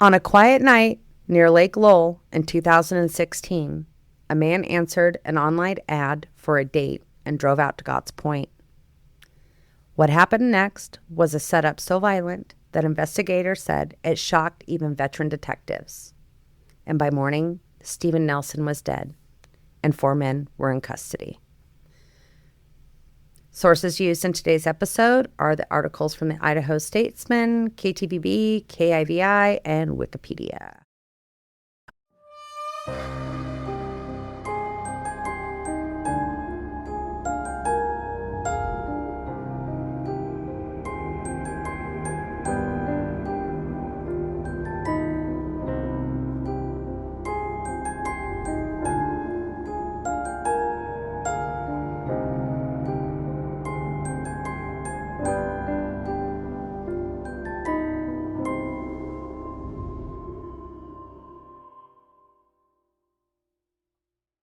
On a quiet night near Lake Lowell in 2016, a man answered an online ad for a date and drove out to God's Point. What happened next was a setup so violent that investigators said it shocked even veteran detectives. And by morning, Steven Nelson was dead, and 4 men were in custody. Sources used in today's episode are the articles from the Idaho Statesman, KTVB, KIVI, and Wikipedia.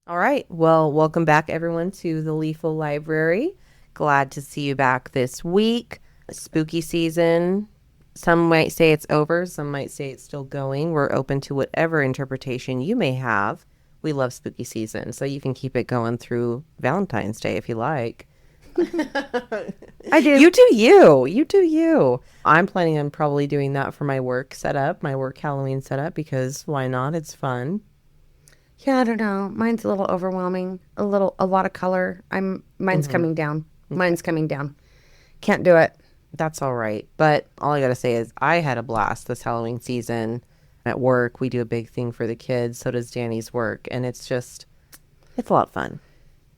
All right. Well, welcome back, everyone, to the Lethal Library. Glad to see you back this week. Spooky season. Some might say it's over. Some might say it's still going. We're open to whatever interpretation you may have. We love spooky season, so you can keep it going through Valentine's Day if you like. I do. You do you. You do you. I'm planning on probably doing that for my work setup, my work Halloween setup, because why not? It's fun. Yeah, I don't know. Mine's a little overwhelming. A lot of color. Mine's coming down. Mine's coming down. Can't do it. That's all right. But all I got to say is I had a blast this Halloween season at work. We do a big thing for the kids. So does Danny's work. And it's a lot of fun.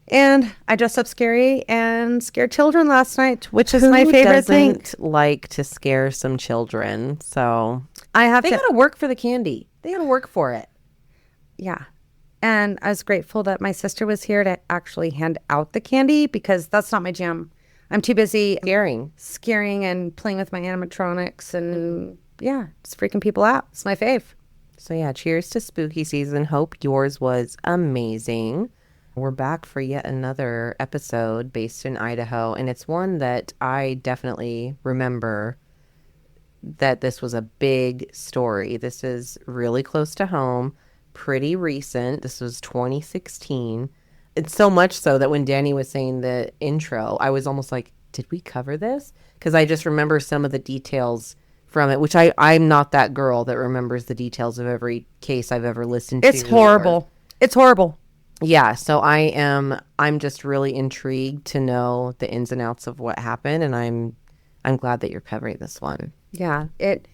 And I dressed up scary and scared children last night, which is my favorite thing. Who doesn't like to scare some children? So They got to work for the candy. They got to work for it. Yeah. And I was grateful that my sister was here to actually hand out the candy because that's not my jam. I'm too busy scaring and playing with my animatronics and just freaking people out. It's my fave. So yeah, cheers to spooky season. Hope yours was amazing. We're back for yet another episode based in Idaho, and it's one that I definitely remember that this was a big story. This is really close to home. Pretty recent. This was 2016. It's so much so that when Dani was saying the intro, I was almost like, did we cover this? Because I just remember some of the details from it, which I'm not that girl that remembers the details of every case I've ever listened to. It's horrible. It's horrible. Yeah, so I'm just really intrigued to know the ins and outs of what happened, and I'm glad that you're covering this one. Yeah, it's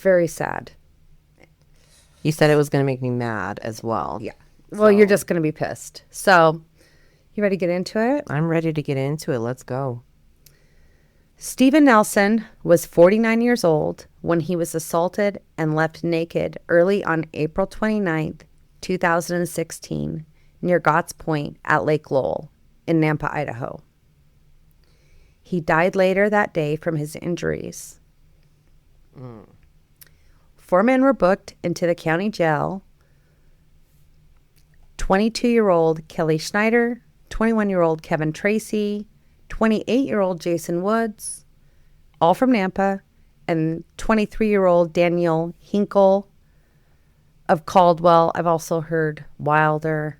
very sad. You said it was going to make me mad as well. Yeah. Well, you're just going to be pissed. So, you ready to get into it? I'm ready to get into it. Let's go. Steven Nelson was 49 years old when he was assaulted and left naked early on April 29th, 2016, near Gotts Point at Lake Lowell in Nampa, Idaho. He died later that day from his injuries. 4 men were booked into the county jail. 22-year-old Kelly Schneider, 21-year-old Kevin Tracy, 28-year-old Jason Woods, all from Nampa, and 23-year-old Daniel Hinkle of Caldwell. I've also heard Wilder.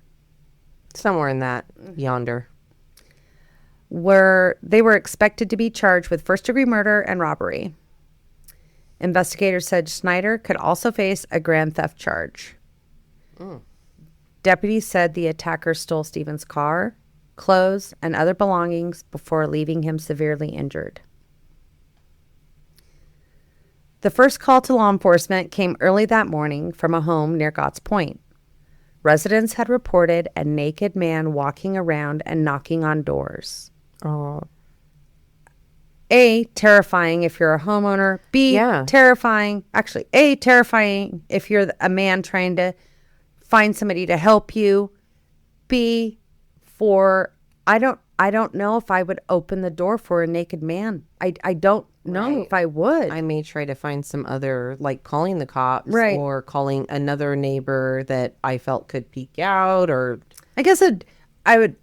Somewhere in that yonder. They were expected to be charged with first-degree murder and robbery. Investigators said Schneider could also face a grand theft charge. Deputies said the attacker stole Steven's car, clothes, and other belongings before leaving him severely injured. The first call to law enforcement came early that morning from a home near Gotts Point. Residents had reported a naked man walking around and knocking on doors. Oh. A, terrifying if you're a homeowner. B, terrifying. Actually, A, terrifying if you're a man trying to find somebody to help you. B, I don't know if I would open the door for a naked man. I don't know if I would. I may try to find some other, like calling the cops or calling another neighbor that I felt could peek out, or I guess I'd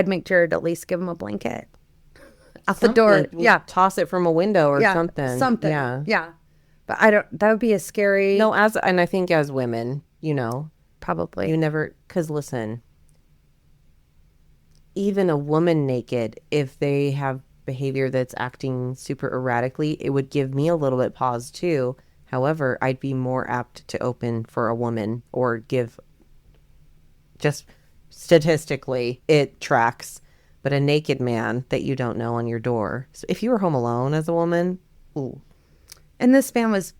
make Jared at least give him a blanket out the door. Yeah. Toss it from a window or something. Something. Yeah. Yeah. But I don't, that would be a scary. No, and I think as women, Probably. you never, because listen, even a woman naked, if they have behavior that's acting super erratically, it would give me a little bit pause too. However, I'd be more apt to open for a woman or give, just statistically, it tracks. But a naked man that you don't know on your door. So if you were home alone as a woman, ooh. And this man was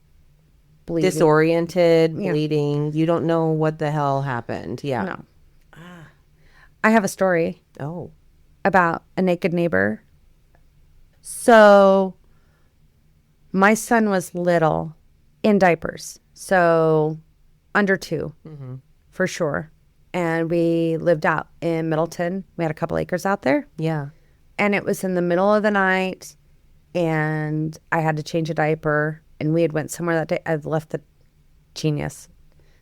bleeding. Disoriented, bleeding. You don't know what the hell happened. Yeah. No. I have a story. Oh. About a naked neighbor. So my son was little in diapers. So under 2 for sure. And we lived out in Middleton. We had a couple acres out there. Yeah. And it was in the middle of the night. And I had to change a diaper. And we had went somewhere that day. I'd left the genius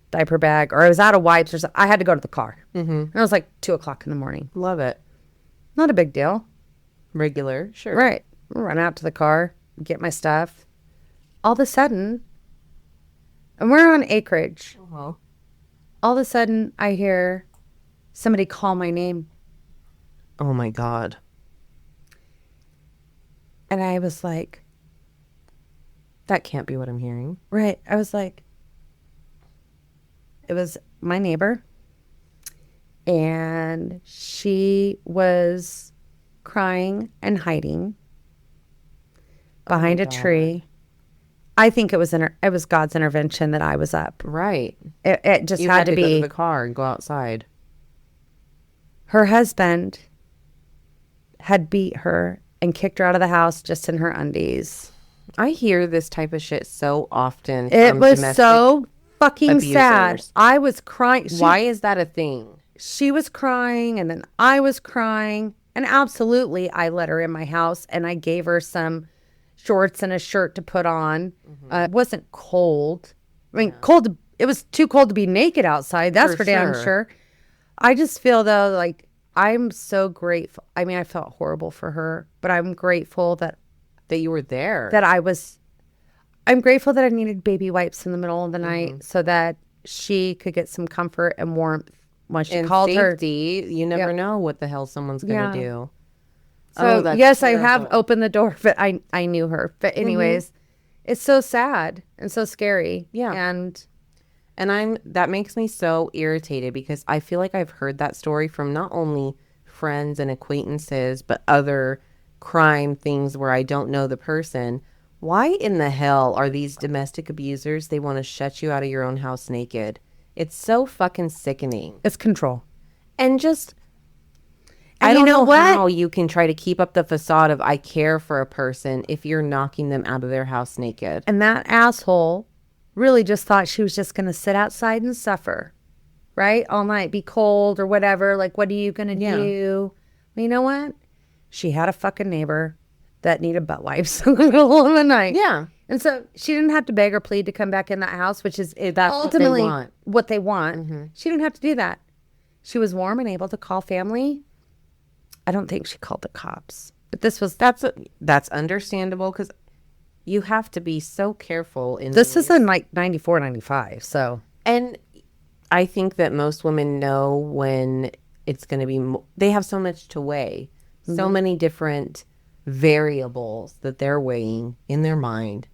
diaper bag. Or I was out of wipes or something. I had to go to the car. And it was like 2 o'clock in the morning. Love it. Not a big deal. Regular. Sure. Right. Run out to the car. Get my stuff. All of a sudden. And we're on acreage. Uh-huh. All of a sudden, I hear somebody call my name. Oh, my God. And I was like... That can't be what I'm hearing. Right. I was like... It was my neighbor. And she was crying and hiding behind a tree. I think it was God's intervention that I was up. Right. It just You had to go be. to the car and go outside. Her husband had beat her and kicked her out of the house just in her undies. I hear this type of shit so often. It from was domestic so fucking abusers. sad. I was crying. Why is that a thing? She was crying and then I was crying. And absolutely, I let her in my house and I gave her some shorts and a shirt to put on. It wasn't cold. I mean, cold. It was too cold to be naked outside. That's for damn sure. I just feel though, like I'm so grateful. I mean, I felt horrible for her, but I'm grateful that you were there. I'm grateful that I needed baby wipes in the middle of the night so that she could get some comfort and warmth when she called safety, her. You never know what the hell someone's going to do. So yes, terrible. I have opened the door, but I knew her. But anyways, it's so sad and so scary. Yeah. And that makes me so irritated because I feel like I've heard that story from not only friends and acquaintances, but other crime things where I don't know the person. Why in the hell are these domestic abusers? They want to shut you out of your own house naked. It's so fucking sickening. It's control. And just... I don't know how you can try to keep up the facade of I care for a person if you're knocking them out of their house naked. And that asshole really just thought she was just going to sit outside and suffer, right? All night, be cold or whatever. Like, what are you going to do? Well, you know what? She had a fucking neighbor that needed butt wipes in the middle of the night. Yeah. And so she didn't have to beg or plead to come back in that house, which is ultimately what they want. She didn't have to do that. She was warm and able to call family. I don't think she called the cops, but that's understandable because you have to be so careful. This is in like 94, 95. So, and I think that most women know when it's going to be, they have so much to weigh, so many different variables that they're weighing in their mind.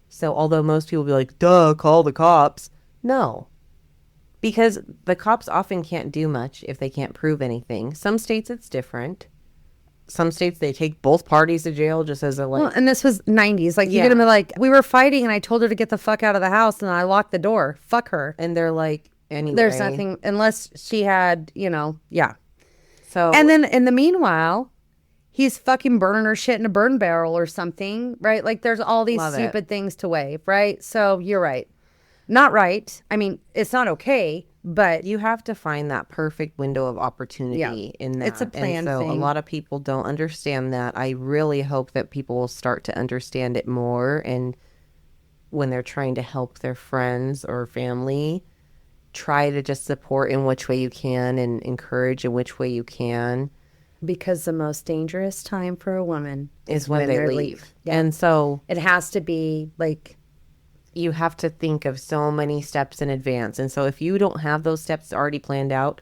So although most people be like, duh, call the cops. No. Because the cops often can't do much if they can't prove anything. Some states it's different. Some states they take both parties to jail just as a like. Well, and this was 90s. Like you're gonna be like, we were fighting and I told her to get the fuck out of the house and I locked the door. Fuck her. And they're like, anyway. There's nothing unless she had, So and then in the meanwhile, he's fucking burning her shit in a burn barrel or something, right? Like there's all these stupid things to weigh, right? So you're right. Not right. I mean, it's not okay, but you have to find that perfect window of opportunity in that. It's a plan thing. A lot of people don't understand that. I really hope that people will start to understand it more. And when they're trying to help their friends or family, try to just support in which way you can and encourage in which way you can. Because the most dangerous time for a woman is when they leave. Yeah. And so it has to be like you have to think of so many steps in advance. And so if you don't have those steps already planned out,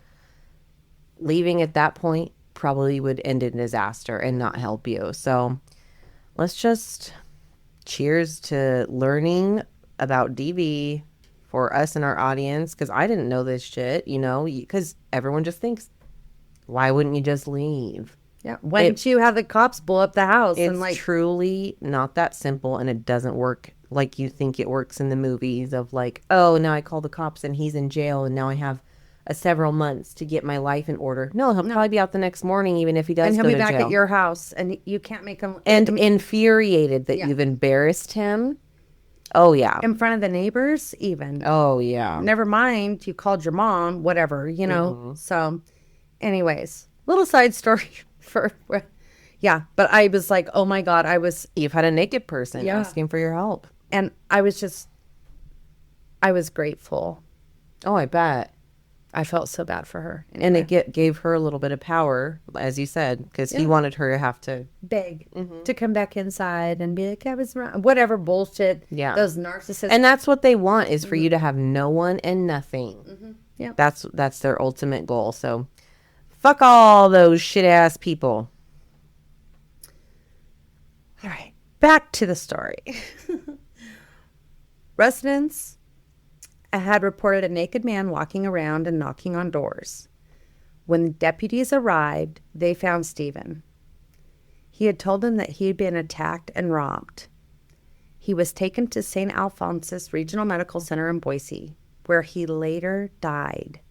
leaving at that point probably would end in disaster and not help you. So let's just cheers to learning about DV for us and our audience, because I didn't know this shit, because everyone just thinks, why wouldn't you just leave? Yeah. Why didn't you have the cops blow up the house? It's truly not that simple, and it doesn't work like you think it works in the movies of like, oh, now I call the cops and he's in jail and now I have several months to get my life in order. No, he'll probably be out the next morning, even if he does and he'll go be to back jail. at your house, and you can't make him. And infuriated that you've embarrassed him. Oh, yeah. In front of the neighbors, even. Oh, yeah. Never mind, you called your mom, whatever, So, anyways, little side story yeah. But I was like, oh my God, You've had a naked person asking for your help. And I was grateful. Oh, I bet. I felt so bad for her. Anyway. And it gave her a little bit of power, as you said, because he wanted her to have to beg to come back inside and be like, I was wrong. Whatever bullshit. Yeah. Those narcissists. And that's what they want, is for you to have no one and nothing. Mm-hmm. Yeah. That's their ultimate goal. So fuck all those shit ass people. All right. Back to the story. Residents had reported a naked man walking around and knocking on doors. When deputies arrived, they found Stephen. He had told them that he had been attacked and robbed. He was taken to St. Alphonsus Regional Medical Center in Boise, where he later died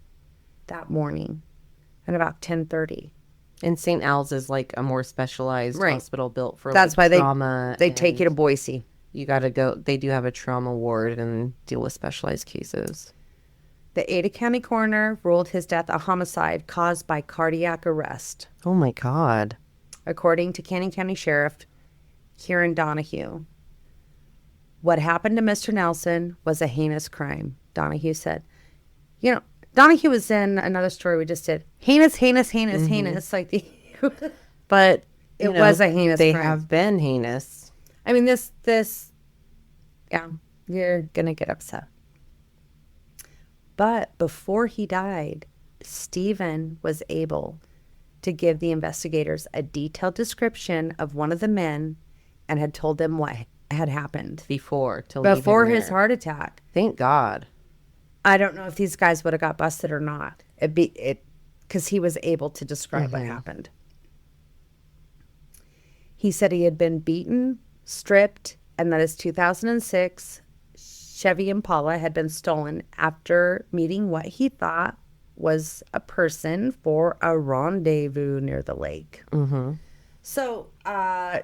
that morning at about 10:30. And St. Al's is like a more specialized hospital built for That's why trauma. They take you to Boise. You got to go. They do have a trauma ward and deal with specialized cases. The Ada County coroner ruled his death a homicide caused by cardiac arrest. Oh, my God. According to Canyon County Sheriff Kieran Donahue. What happened to Mr. Nelson was a heinous crime, Donahue said. Donahue was in another story we just did. Heinous, heinous, heinous, heinous. Like but it was a heinous they crime. have been heinous. I mean, yeah, you're going to get upset. But before he died, Stephen was able to give the investigators a detailed description of one of the men and had told them what had happened Before his heart attack. Thank God. I don't know if these guys would have got busted or not. Because he was able to describe what happened. He said he had been beaten, stripped, and that his 2006 Chevy Impala had been stolen after meeting what he thought was a person for a rendezvous near the lake. Mm-hmm. So,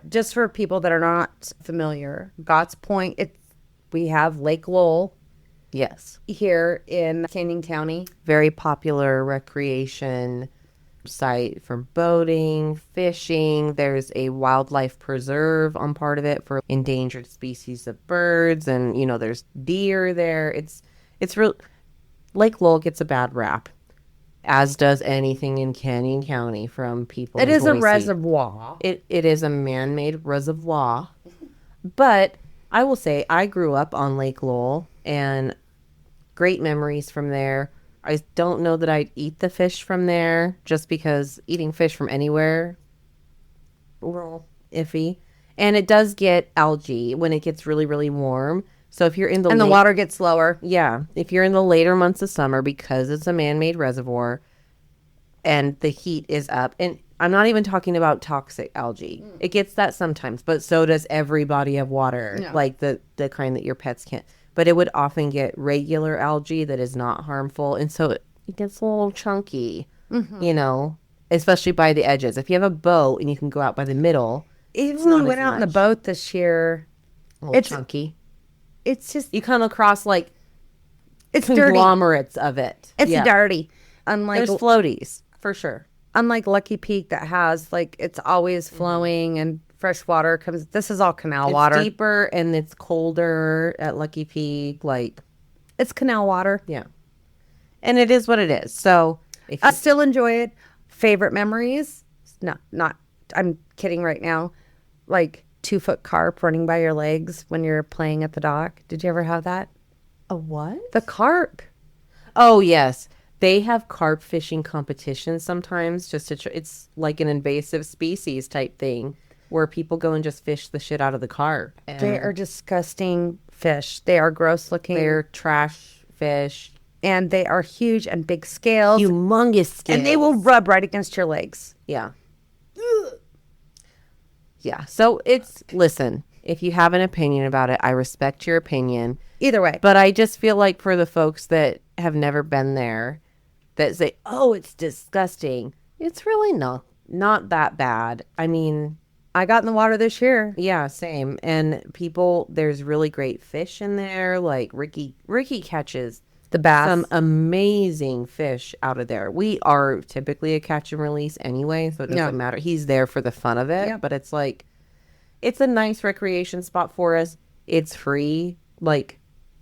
just for people that are not familiar, Gotts Point, we have Lake Lowell. Yes. Here in Canyon County. Very popular recreation site for boating, fishing. There's a wildlife preserve on part of it for endangered species of birds, and there's deer there. It's real. Lake Lowell gets a bad rap, as does anything in Canyon County from people. It is a reservoir. It is a man-made reservoir. But I will say I grew up on Lake Lowell and great memories from there. I don't know that I'd eat the fish from there, just because eating fish from anywhere, a little iffy. And it does get algae when it gets really, really warm. So if you're in the water gets lower. Yeah. If you're in the later months of summer, because it's a man-made reservoir and the heat is up, and I'm not even talking about toxic algae. It gets that sometimes, but so does every body of water, like the kind that your pets can't. But it would often get regular algae that is not harmful. And so it gets a little chunky, especially by the edges. If you have a boat and you can go out by the middle. Even when we went out on the boat this year, it's chunky. It's just. You come across it's conglomerates of it. It's dirty. Unlike there's floaties, for sure. Unlike Lucky Peak that has, it's always flowing and fresh water comes. This is all canal water. It's deeper and it's colder at Lucky Peak. It's canal water. Yeah. And it is what it is. So I still enjoy it. Favorite memories? No, not. I'm kidding right now. 2-foot carp running by your legs when you're playing at the dock. Did you ever have that? A what? The carp. Oh, yes. They have carp fishing competitions sometimes just to it's like an invasive species type thing where people go and just fish the shit out of the carp. And They are disgusting fish. They are gross looking. they're trash fish. And they are huge and big scales. Humongous scales. And they will rub right against your legs. Yeah. Yeah. So listen, if you have an opinion about it, I respect your opinion. Either way. But I just feel like for the folks that have never been there, that say, oh, it's disgusting. It's really not that bad. I mean, I got in the water this year. yeah, same. And there's really great fish in there. Like Ricky catches The bass. some amazing fish out of there. We are typically a catch and release anyway, so it doesn't matter. He's there for the fun of it, but it's like, it's a nice recreation spot for us. It's free. Like,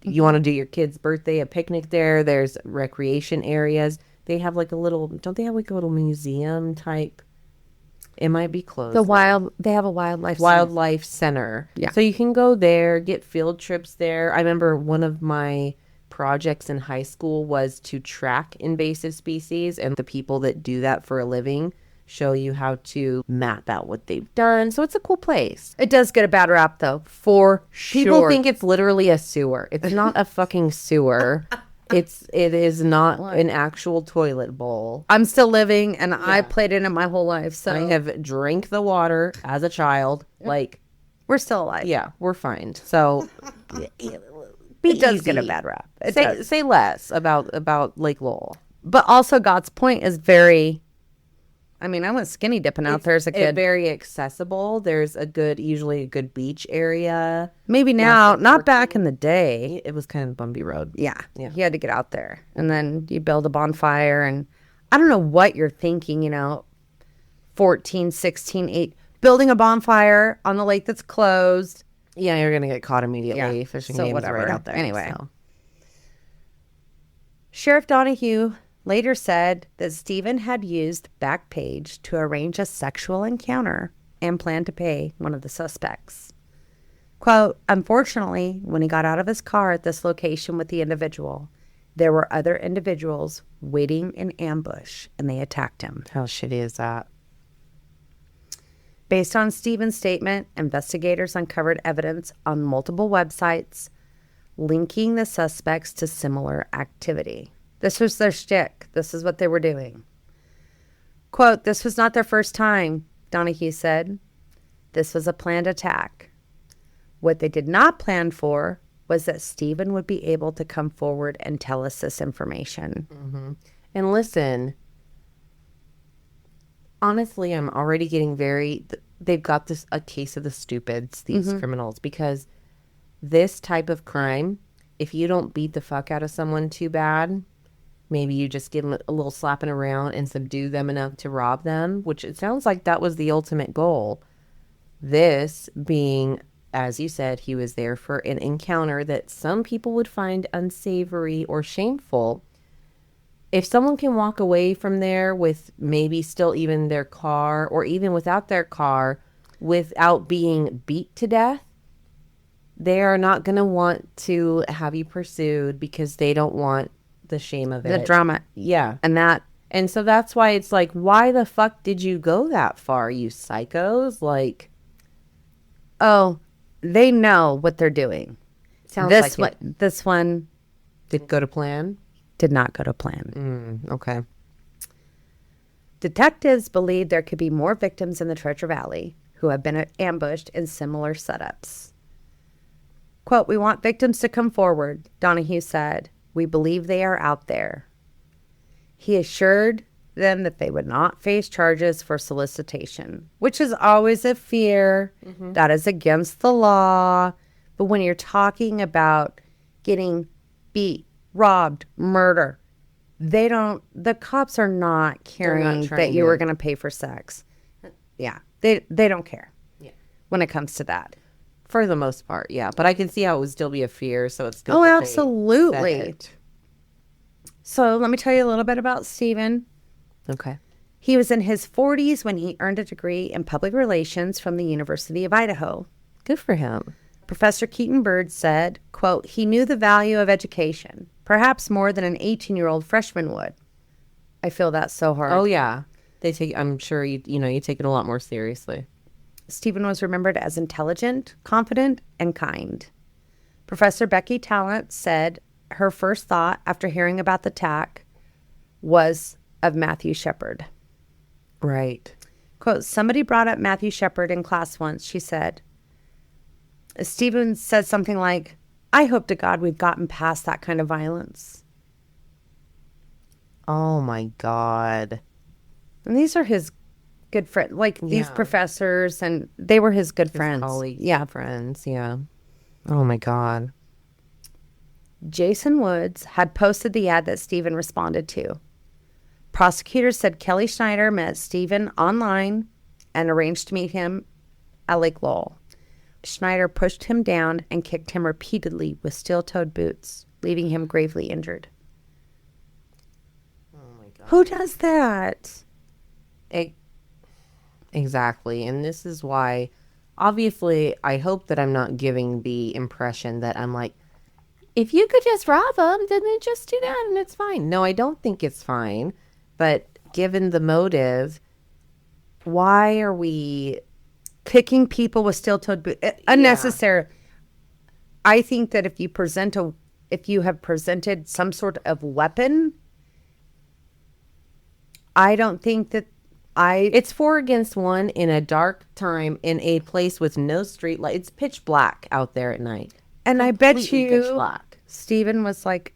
you want to do your kid's birthday, a picnic there. There's recreation areas. They have like don't they have like a little museum type? It might be closed. They have a wildlife center. Yeah. So you can go there, get field trips there. I remember one of my projects in high school was to track invasive species, and the people that do that for a living show you how to map out what they've done. So it's a cool place. It does get a bad rap, though, for People sure. think it's literally a sewer. It's not a fucking sewer. It is not an actual toilet bowl. I'm still living, and I played in it my whole life. So I have drank the water as a child. Like, we're still alive. yeah, we're fine. So It does get a bad rap. Say less about Lake Lowell. But also, God's Point is very. I mean, I went skinny dipping out there as a It's kid. very accessible. There's usually a good beach area. Maybe now, not back in the day. It was kind of bumpy road. Yeah. You had to get out there. And then you build a bonfire. And I don't know what you're thinking, 14, 16, 8. Building a bonfire on the lake that's closed. Yeah, you're gonna get caught immediately. Yeah. Fishing So games whatever. right out there. Anyway. So. Sheriff Donahue later said that Stephen had used Backpage to arrange a sexual encounter and planned to pay one of the suspects. Quote, unfortunately, when he got out of his car at this location with the individual, there were other individuals waiting in ambush and they attacked him. How shitty is that? Based on Stephen's statement, investigators uncovered evidence on multiple websites linking the suspects to similar activity. This was their shtick. This is what they were doing. Quote, this was not their first time, Donahue said. This was a planned attack. What they did not plan for was that Stephen would be able to come forward and tell us this information. Mm-hmm. And listen, honestly, I'm already getting they've got a case of the stupids, these criminals, because this type of crime, if you don't beat the fuck out of someone too bad, maybe you just give them a little slapping around and subdue them enough to rob them, which it sounds like that was the ultimate goal. This being, as you said, he was there for an encounter that some people would find unsavory or shameful. If someone can walk away from there with maybe still even their car, or even without their car, without being beat to death, they are not going to want to have you pursued because they don't want the shame of it. The drama. Yeah. And so that's why it's like, why the fuck did you go that far, you psychos? Like, oh, they know what they're doing. sounds This one did go to plan. did not go to plan. Okay. Detectives believe there could be more victims in the Treasure Valley who have been ambushed in similar setups. Quote, we want victims to come forward, Donahue said. We believe they are out there. He assured them that they would not face charges for solicitation, which is always a fear. That is against the law. But when you're talking about getting beat, robbed, murder, the cops are not caring that you were going to pay for sex. Yeah, they don't care when it comes to that. For the most part, yeah. But I can see how it would still be a fear, so it's good. Oh, that they absolutely. said it. So let me tell you a little bit about Stephen. Okay. He was in his 40s when he earned a degree in public relations from the University of Idaho. Good for him. Professor Keaton Bird said, quote, he knew the value of education, perhaps more than an 18-year-old freshman would. I feel that so hard. Oh, yeah. I'm sure you take it a lot more seriously. Stephen was remembered as intelligent, confident, and kind. Professor Becky Talent said her first thought after hearing about the attack was of Matthew Shepard. Right. Quote, somebody brought up Matthew Shepard in class once, she said. Stephen said something like, I hope to God we've gotten past that kind of violence. Oh, my God. And these are his good friends, like these professors, and they were his good friends. Colleagues, friends, yeah. Oh, my God. Jason Woods had posted the ad that Stephen responded to. Prosecutors said Kelly Schneider met Stephen online and arranged to meet him at Lake Lowell. Schneider pushed him down and kicked him repeatedly with steel-toed boots, leaving him gravely injured. Oh, my God. Who does that? Exactly. And this is why, obviously, I hope that I'm not giving the impression that I'm like, if you could just rob them, then just do that and it's fine. No, I don't think it's fine. But given the motive, why are we kicking people with steel-toed boots? Unnecessary. I think that if you have presented some sort of weapon, I don't think that It's 4 against 1 in a dark time in a place with no street light. It's pitch black out there at night. And I bet you Stephen was like,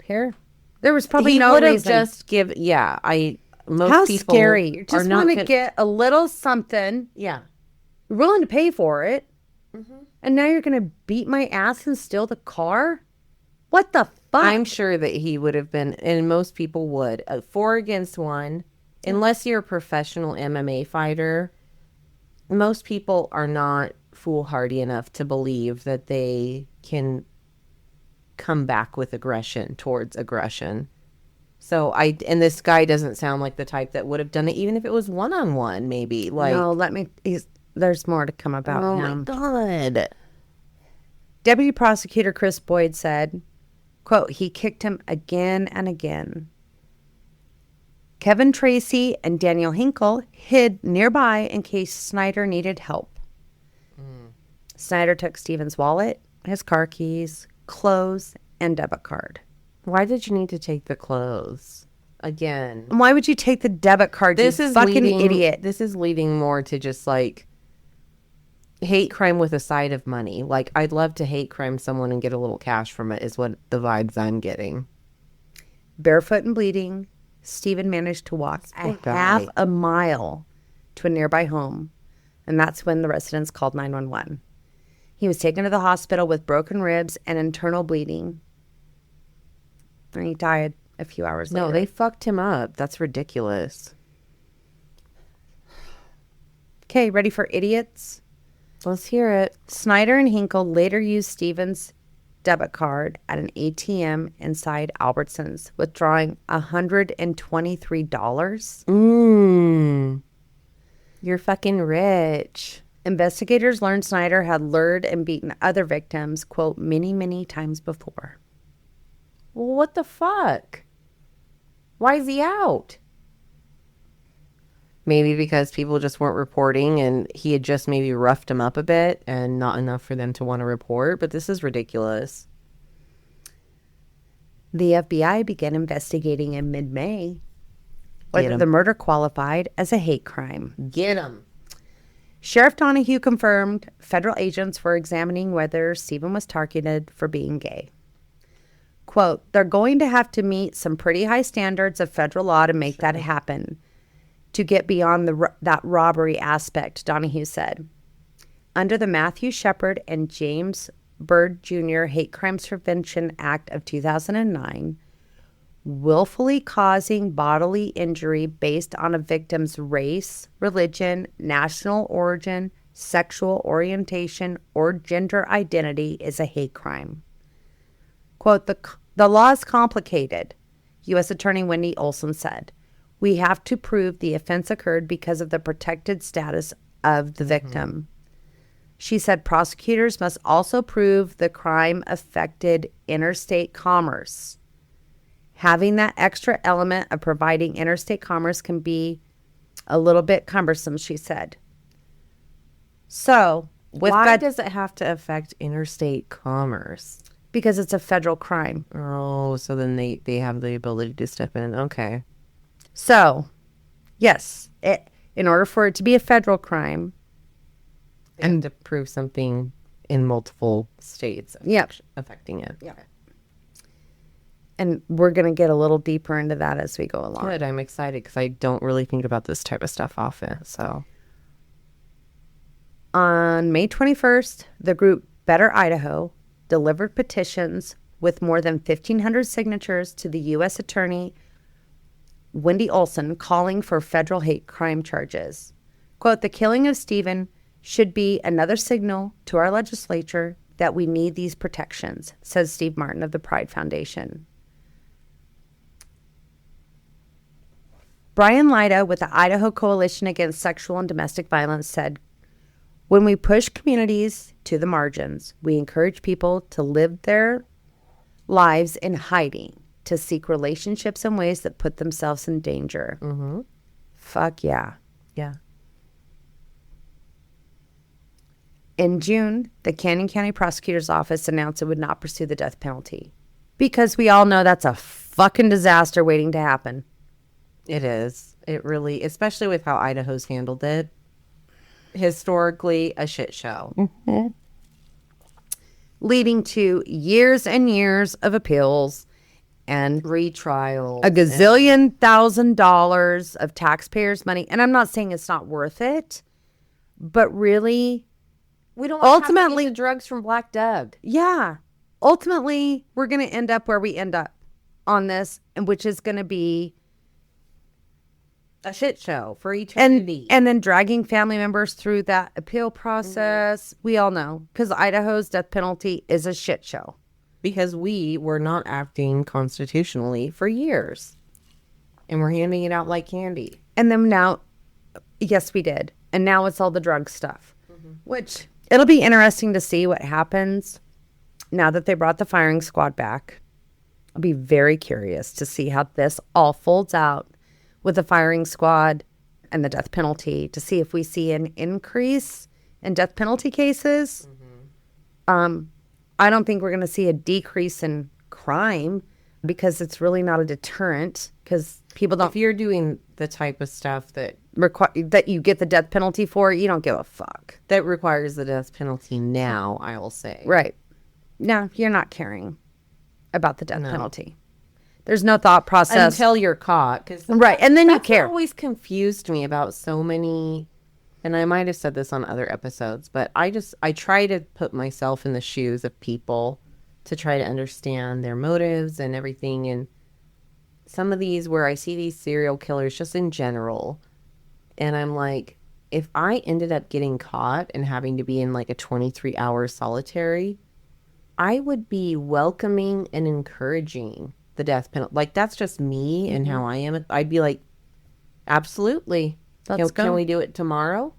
here. There was probably no reason. He would have just most How people scary. You just want to get a little something. Yeah. You're willing to pay for it. Mm-hmm. And now you're going to beat my ass and steal the car? What the fuck? I'm sure that he would have been, and most people would, 4 against 1. Unless you're a professional MMA fighter, most people are not foolhardy enough to believe that they can come back with aggression towards aggression. So and this guy doesn't sound like the type that would have done it, even if it was one-on-one, maybe. No, there's more to come about him. Oh, my God. Deputy Prosecutor Chris Boyd said, quote, he kicked him again and again. Kevin Tracy and Daniel Hinkle hid nearby in case Snyder needed help. Snyder took Stephen's wallet, his car keys, clothes, and debit card. Why did you need to take the clothes? Again. And why would you take the debit card, you fucking idiot? This is leading more to just like hate crime with a side of money. Like, I'd love to hate crime someone and get a little cash from it is what the vibes I'm getting. Barefoot and bleeding, Stephen managed to walk half a mile to a nearby home, and that's when the residents called 911. He was taken to the hospital with broken ribs and internal bleeding, and he died a few hours later. No, they fucked him up. That's ridiculous. Okay, ready for idiots? Let's hear it. Snyder and Hinkle later used Stephen's debit card at an ATM inside Albertsons, withdrawing $123. You're fucking rich. Investigators learned Snyder had lured and beaten other victims, quote, many, many times before. Well, what the fuck? Why is he out? Maybe because people just weren't reporting and he had just maybe roughed them up a bit and not enough for them to want to report. But this is ridiculous. The FBI began investigating in mid-May whether the murder qualified as a hate crime. Get him. Sheriff Donahue confirmed federal agents were examining whether Stephen was targeted for being gay. Quote, they're going to have to meet some pretty high standards of federal law to make that happen, to get beyond that robbery aspect, Donahue said. Under the Matthew Shepard and James Byrd Jr. Hate Crimes Prevention Act of 2009, willfully causing bodily injury based on a victim's race, religion, national origin, sexual orientation, or gender identity is a hate crime. Quote, the law is complicated, U.S. Attorney Wendy Olson said. We have to prove the offense occurred because of the protected status of the victim. She said prosecutors must also prove the crime affected interstate commerce. Having that extra element of providing interstate commerce can be a little bit cumbersome, she said. So, why does it have to affect interstate commerce? Because it's a federal crime. Oh, so then they have the ability to step in. Okay. So, yes, in order for it to be a federal crime, they have to prove something in multiple states affecting it. Yeah. And we're going to get a little deeper into that as we go along. Good. I'm excited because I don't really think about this type of stuff often. So, on May 21st, the group Better Idaho delivered petitions with more than 1,500 signatures to the U.S. Attorney Wendy Olson calling for federal hate crime charges. Quote, the killing of Stephen should be another signal to our legislature that we need these protections, says Steve Martin of the Pride Foundation. Brian Lyda with the Idaho Coalition Against Sexual and Domestic Violence said, when we push communities to the margins, we encourage people to live their lives in hiding, to seek relationships in ways that put themselves in danger. Mm-hmm. Fuck yeah. Yeah. In June, the Canyon County Prosecutor's Office announced it would not pursue the death penalty because we all know that's a fucking disaster waiting to happen. It is. It really, especially with how Idaho's handled it. Historically, a shit show. Mm-hmm. Leading to years and years of appeals and retrials. A gazillion $1,000s of taxpayers' money. And I'm not saying it's not worth it, but really, we don't ultimately have to get the drugs from Black Doug. Yeah. Ultimately, we're going to end up where we end up on this, and which is going to be a shit show for eternity. And then dragging family members through that appeal process. Mm-hmm. We all know, because Idaho's death penalty is a shit show. Because we were not acting constitutionally for years. And we're handing it out like candy. And then now, yes, we did. And now it's all the drug stuff. Mm-hmm. Which, it'll be interesting to see what happens now that they brought the firing squad back. I'll be very curious to see how this all folds out with the firing squad and the death penalty, to see if we see an increase in death penalty cases. Mm-hmm. I don't think we're going to see a decrease in crime because it's really not a deterrent, because people don't... If you're doing the type of stuff that you get the death penalty for, you don't give a fuck. That requires the death penalty now, I will say. Right. No, you're not caring about the death penalty. There's no thought process. Until you're caught. Right, and then you care. That's always confused me about so many... And I might have said this on other episodes, but I try to put myself in the shoes of people to try to understand their motives and everything. And some of these where I see these serial killers just in general, and I'm like, if I ended up getting caught and having to be in like a 23-hour solitary, I would be welcoming and encouraging the death penalty. Like, that's just me and how I am. I'd be like, absolutely. Let's go. Can we do it tomorrow?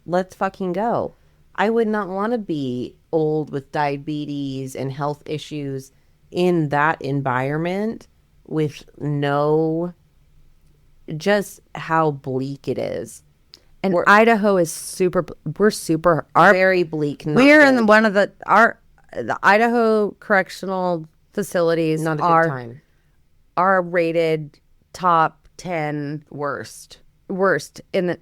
Let's fucking go. I would not want to be old with diabetes and health issues in that environment with just how bleak it is. And Idaho is very bleak. We're in one of the Idaho correctional facilities not a good time. Are rated top 10 worst in the.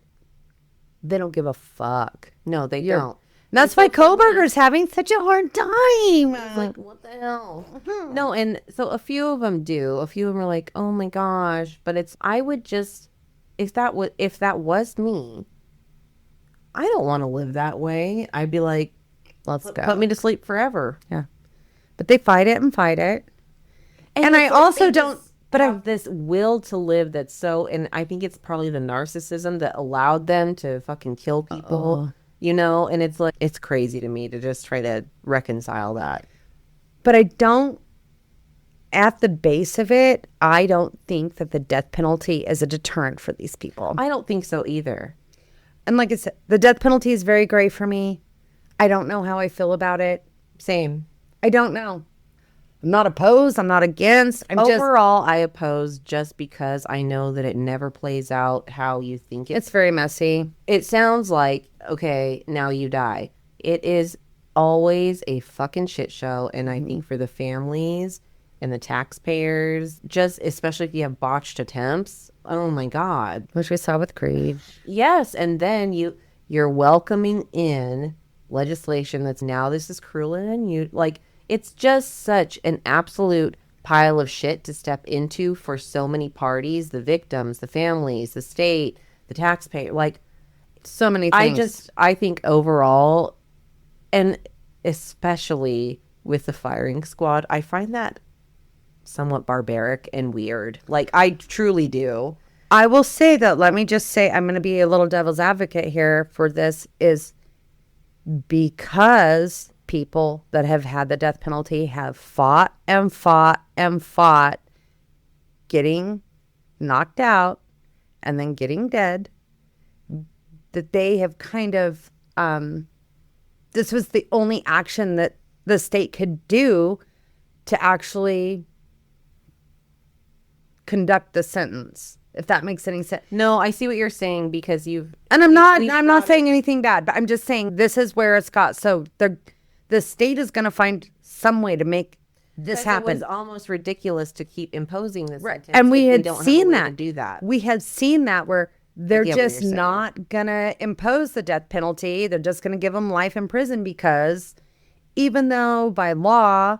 They don't give a fuck. No, they don't. And that's why Kohlberger's having such a hard time. It's like, what the hell? Mm-hmm. No, and so a few of them do. A few of them are like, oh my gosh. But I would just, if that was me, I don't want to live that way. I'd be like, let's go. Put me to sleep forever. Yeah. But they fight it and fight it. And I also don't. But I have this will to live that's so, and I think it's probably the narcissism that allowed them to fucking kill people, and it's like, it's crazy to me to just try to reconcile that. But I don't, at the base of it, I don't think that the death penalty is a deterrent for these people. I don't think so either. And like I said, the death penalty is very gray for me. I don't know how I feel about it. Same. I don't know. I'm not opposed. I'm not against. Overall, I oppose just because I know that it never plays out how you think It's very messy. It sounds like, okay, now you die. It is always a fucking shit show. And I think for the families and the taxpayers, just especially if you have botched attempts, oh my God. Which we saw with Creed. Yes. And then you're welcoming in legislation that's now this is cruel and you like it's just such an absolute pile of shit to step into for so many parties, the victims, the families, the state, the taxpayer, like so many things. I think overall, and especially with the firing squad, I find that somewhat barbaric and weird. Like I truly do. I will say that, let me just say, I'm going to be a little devil's advocate here for this, is because people that have had the death penalty have fought and fought and fought, getting knocked out and then getting dead, that they have kind of, this was the only action that the state could do to actually conduct the sentence, if that makes any sense. No, I see what you're saying because I'm not saying anything bad, but I'm just saying this is where it's got, so the state is going to find some way to make this happen. It was almost ridiculous to keep imposing this right. And we had seen that. Do that. We had seen that where they're just not going to impose the death penalty. They're just going to give them life in prison because even though by law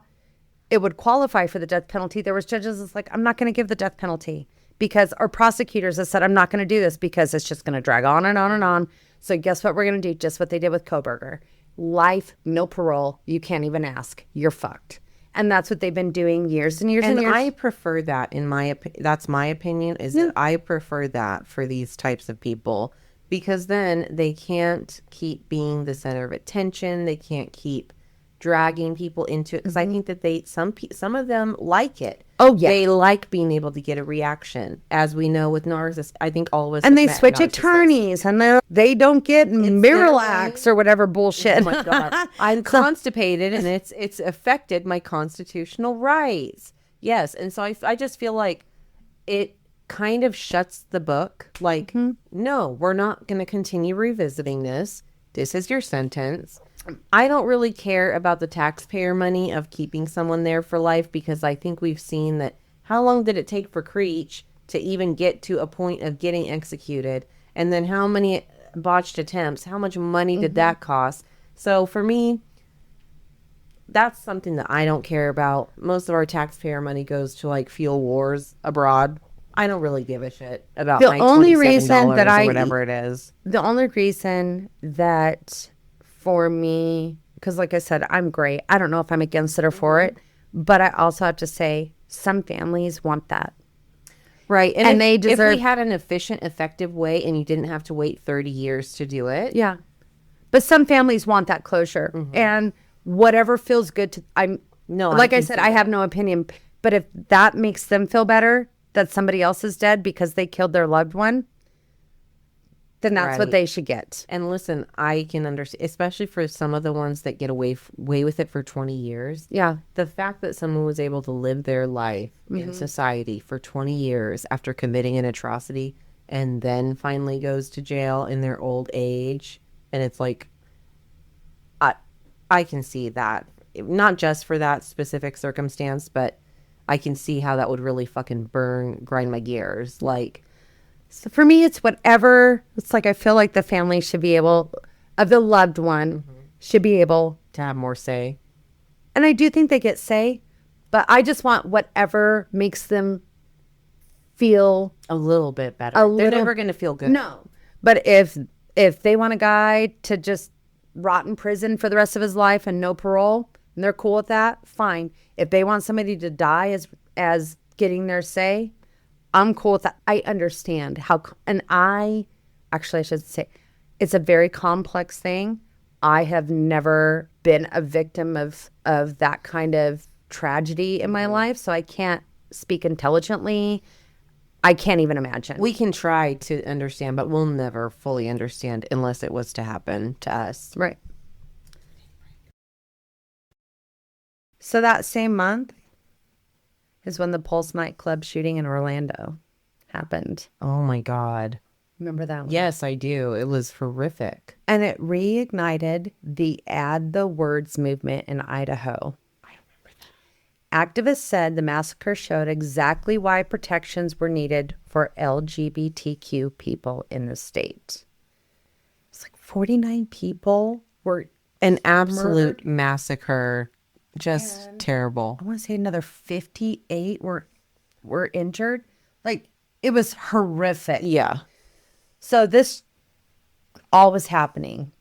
it would qualify for the death penalty, there was judges that's like, I'm not going to give the death penalty because our prosecutors have said, I'm not going to do this because it's just going to drag on and on and on. So guess what we're going to do? Just what they did with Kohberger. Life, no parole. You can't even ask. You're fucked. And that's what they've been doing years and years and years. And I prefer that that's my opinion is that I prefer that for these types of people because then they can't keep being the center of attention. They can't keep dragging people into it because I think that some of them like it. Oh yeah, they like being able to get a reaction, as we know with narcissists. I think all of us and they switch attorneys, and they don't get Miralax or whatever bullshit. Oh my God, I'm constipated, and it's affected my constitutional rights. Yes, and so I just feel like it kind of shuts the book. Like, no, we're not going to continue revisiting this. This is your sentence. I don't really care about the taxpayer money of keeping someone there for life because I think we've seen that how long did it take for Creech to even get to a point of getting executed? And then how many botched attempts? How much money did that cost? So for me, that's something that I don't care about. Most of our taxpayer money goes to like fuel wars abroad. I don't really give a shit about the only reason that whatever it is. The only reason that for me, because like I said, I'm great. I don't know if I'm against it or for it, but I also have to say some families want that. Right. And they deserve... If we had an efficient, effective way and you didn't have to wait 30 years to do it. Yeah. But some families want that closure. And whatever feels good to... Like I said, I have no opinion. But if that makes them feel better that somebody else is dead because they killed their loved one, then that's what they should get. And listen, I can understand, especially for some of the ones that get away with it for 20 years. Yeah. The fact that someone was able to live their life in society for 20 years after committing an atrocity and then finally goes to jail in their old age. And it's like, I can see that. Not just for that specific circumstance, but I can see how that would really fucking grind my gears. Like... So for me, it's whatever. It's like I feel like the family should be able, of the loved one, should be able to have more say. And I do think they get say, but I just want whatever makes them feel a little bit better. They're never going to feel good. No, but if they want a guy to just rot in prison for the rest of his life and no parole, and they're cool with that, fine. If they want somebody to die as getting their say, I'm cool with that. I understand how, and I should say, it's a very complex thing. I have never been a victim of that kind of tragedy in my life, so I can't speak intelligently. I can't even imagine. We can try to understand, but we'll never fully understand unless it was to happen to us. Right. So that same month is when the Pulse nightclub shooting in Orlando happened. Oh my God. Remember that one? Yes, I do. It was horrific. And it reignited the Add the Words movement in Idaho. I remember that. Activists said the massacre showed exactly why protections were needed for LGBTQ people in the state. It's like 49 people were An absolute massacre. Just terrible. I want to say another 58 were injured. Like, it was horrific. Yeah. So this all was happening,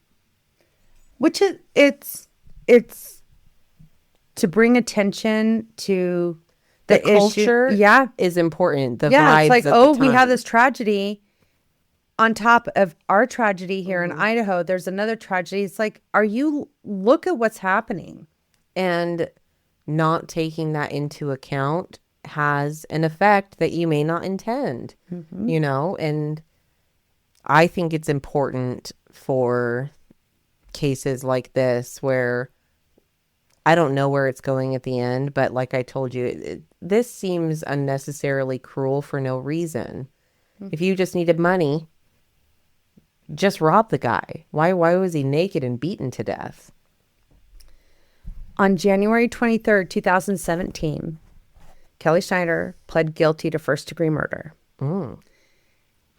which it's to bring attention to The issue. culture Yeah. is important. The Yeah. vibes It's like, at the oh, we have time. this tragedy on top of our tragedy here in Idaho. There's another tragedy. It's like, look at what's happening. And not taking that into account has an effect that you may not intend, you know? And I think it's important for cases like this where I don't know where it's going at the end, but like I told you, this seems unnecessarily cruel for no reason. If you just needed money, just rob the guy. Why was he naked and beaten to death? On January 23rd, 2017, Kelly Schneider pled guilty to first-degree murder.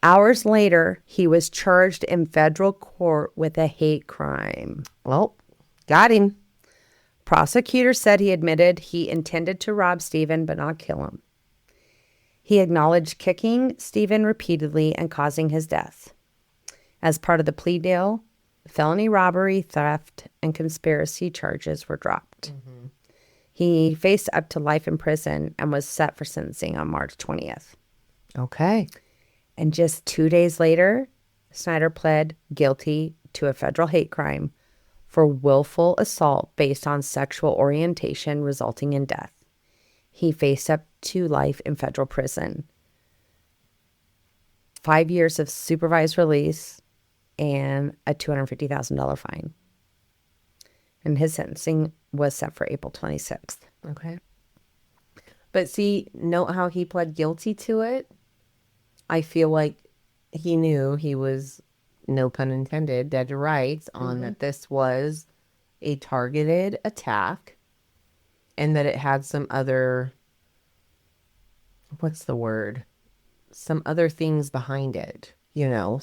Hours later, he was charged in federal court with a hate crime. Well, got him. Prosecutors said he admitted he intended to rob Stephen but not kill him. He acknowledged kicking Stephen repeatedly and causing his death. As part of the plea deal, felony robbery, theft, and conspiracy charges were dropped. He faced up to life in prison and was set for sentencing on March 20th. Okay. And just 2 days later, Snyder pled guilty to a federal hate crime for willful assault based on sexual orientation resulting in death. He faced up to life in federal prison, 5 years of supervised release, and a $250,000 fine. And his sentencing was set for April 26th. Okay. But see, note how he pled guilty to it. I feel like he knew he was, no pun intended, dead to rights on that this was a targeted attack and that it had some other, what's the word? Some other things behind it. You know,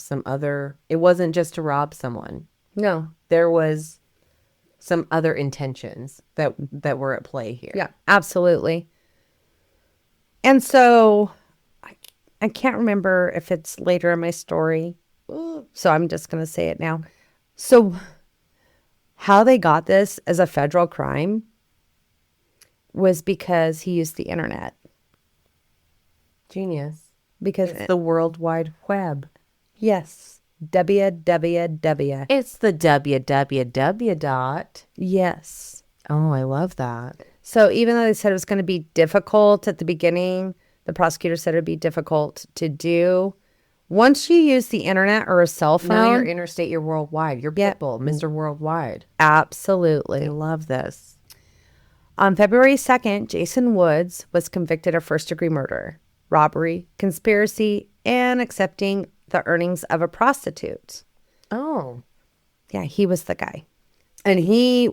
it wasn't just to rob someone. No. There was some other intentions that were at play here. Yeah, absolutely. And so I can't remember if it's later in my story, so I'm just going to say it now. So how they got this as a federal crime was because he used the internet. Genius. Because It's the World Wide Web. yes, www. It's the www dot. Yes. Oh, I love that. So even though they said it was going to be difficult at the beginning, the prosecutor said it would be difficult to do. Once you use the internet or a cell phone. Now you're interstate, you're worldwide. You're Pitbull, Mr. Worldwide. Absolutely. I love this. On February 2nd, Jason Woods was convicted of first-degree murder, robbery, conspiracy, and accepting the earnings of a prostitute. Oh. Yeah, he was the guy. And he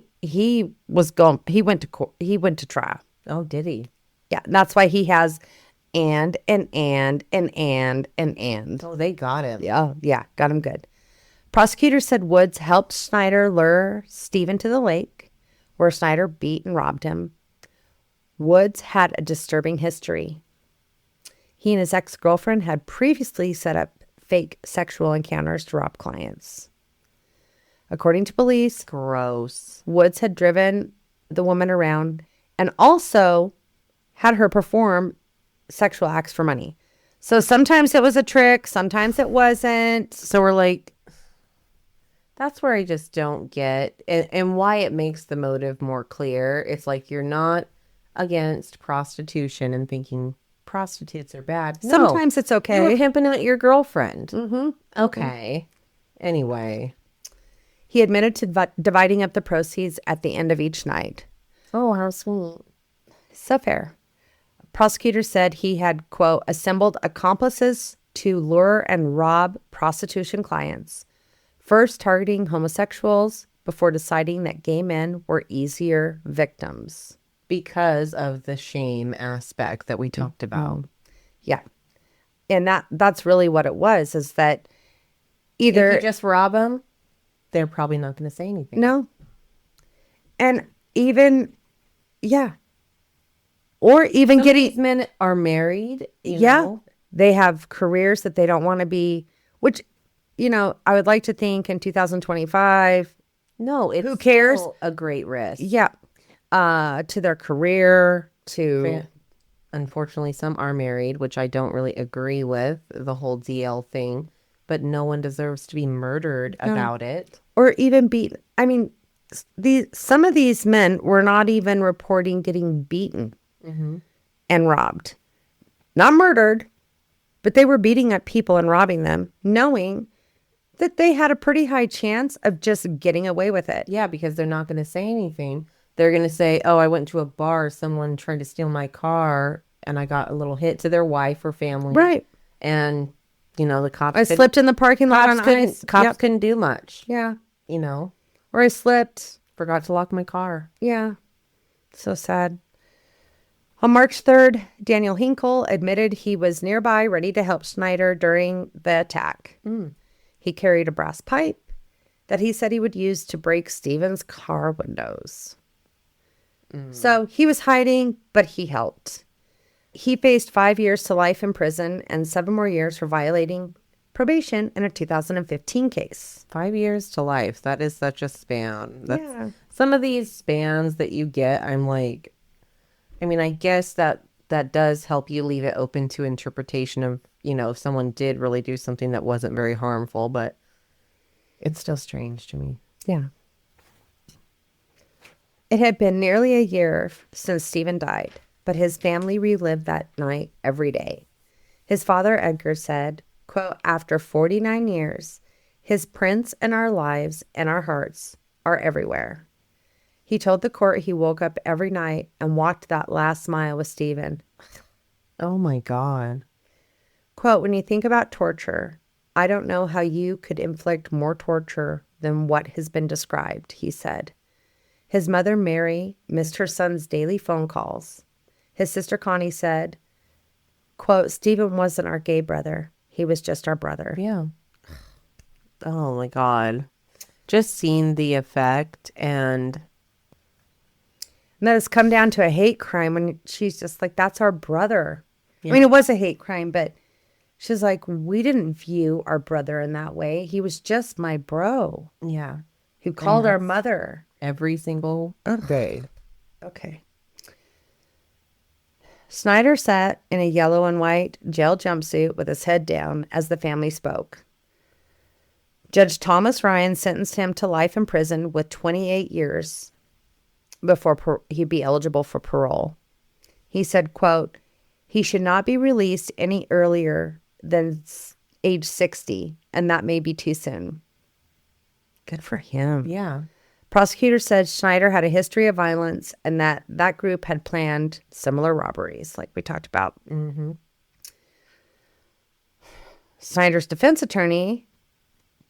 went to court. He went to trial. Oh, did he? Yeah, that's why he has and. Oh, they got him. Yeah, got him good. Prosecutors said Woods helped Snyder lure Stephen to the lake, where Snyder beat and robbed him. Woods had a disturbing history. He and his ex-girlfriend had previously set up fake sexual encounters to rob clients. According to police, Gross. Woods had driven the woman around and also had her perform sexual acts for money. So sometimes it was a trick, sometimes it wasn't. So we're like, that's where I just don't get, and why it makes the motive more clear. It's like you're not against prostitution and thinking prostitutes are bad. No, Sometimes it's okay. you were pimping out your girlfriend. Mm-hmm. Okay. Anyway. He admitted to dividing up the proceeds at the end of each night. Oh, how sweet. So fair. Prosecutors said he had, quote, assembled accomplices to lure and rob prostitution clients, first targeting homosexuals before deciding that gay men were easier victims. Because of the shame aspect that we talked about. Yeah. And that's really what it was, is that If either... you just rob them, they're probably not going to say anything. No. And even, yeah. Or even Some of getting... these men are married, you Yeah. know? They have careers that they don't want to be, which, I would like to think in 2025, No, it's who cares? still a great risk. Yeah. To their career, to... Unfortunately, some are married, which I don't really agree with, the whole DL thing, but no one deserves to be murdered about it. Or even beaten. I mean, some of these men were not even reporting getting beaten and robbed. Not murdered, but they were beating up people and robbing them, knowing that they had a pretty high chance of just getting away with it. Yeah, because they're not going to say anything. They're going to say, oh, I went to a bar, someone tried to steal my car, and I got a little hit to their wife or family. Right. And, the cops... I slipped in the parking lot on ice. Cops couldn't do much. Yeah. Or I slipped. forgot to lock my car. Yeah. So sad. On March 3rd, Daniel Hinkle admitted he was nearby ready to help Snyder during the attack. He carried a brass pipe that he said he would use to break Stephen's car windows. So he was hiding, but he helped. He faced 5 years to life in prison and 7 more years for violating probation in a 2015 case. 5 years to life. That is such a span. Yeah. Some of these spans that you get, I'm like, I guess that does help you leave it open to interpretation of, if someone did really do something that wasn't very harmful, but it's still strange to me. Yeah. It had been nearly a year since Stephen died, but his family relived that night every day. His father, Edgar, said, quote, after 49 years, his prints in our lives and our hearts are everywhere. He told the court he woke up every night and walked that last mile with Stephen. Oh my God. Quote, when you think about torture, I don't know how you could inflict more torture than what has been described, he said. His mother, Mary, missed her son's daily phone calls. His sister, Connie, said, quote, Stephen wasn't our gay brother. He was just our brother. Yeah. Oh my God. Just seeing the effect and that has come down to a hate crime when she's just like, that's our brother. Yeah. I mean, it was a hate crime, but she's like, we didn't view our brother in that way. He was just my bro. Yeah. Who called our mother. Every single day. Okay. Snyder sat in a yellow and white jail jumpsuit with his head down as the family spoke. Judge Thomas Ryan sentenced him to life in prison with 28 years before he'd be eligible for parole. He said, quote, he should not be released any earlier than age 60, and that may be too soon. Good for him. Yeah. Prosecutors said Snyder had a history of violence and that group had planned similar robberies, like we talked about. Mm-hmm. Snyder's defense attorney,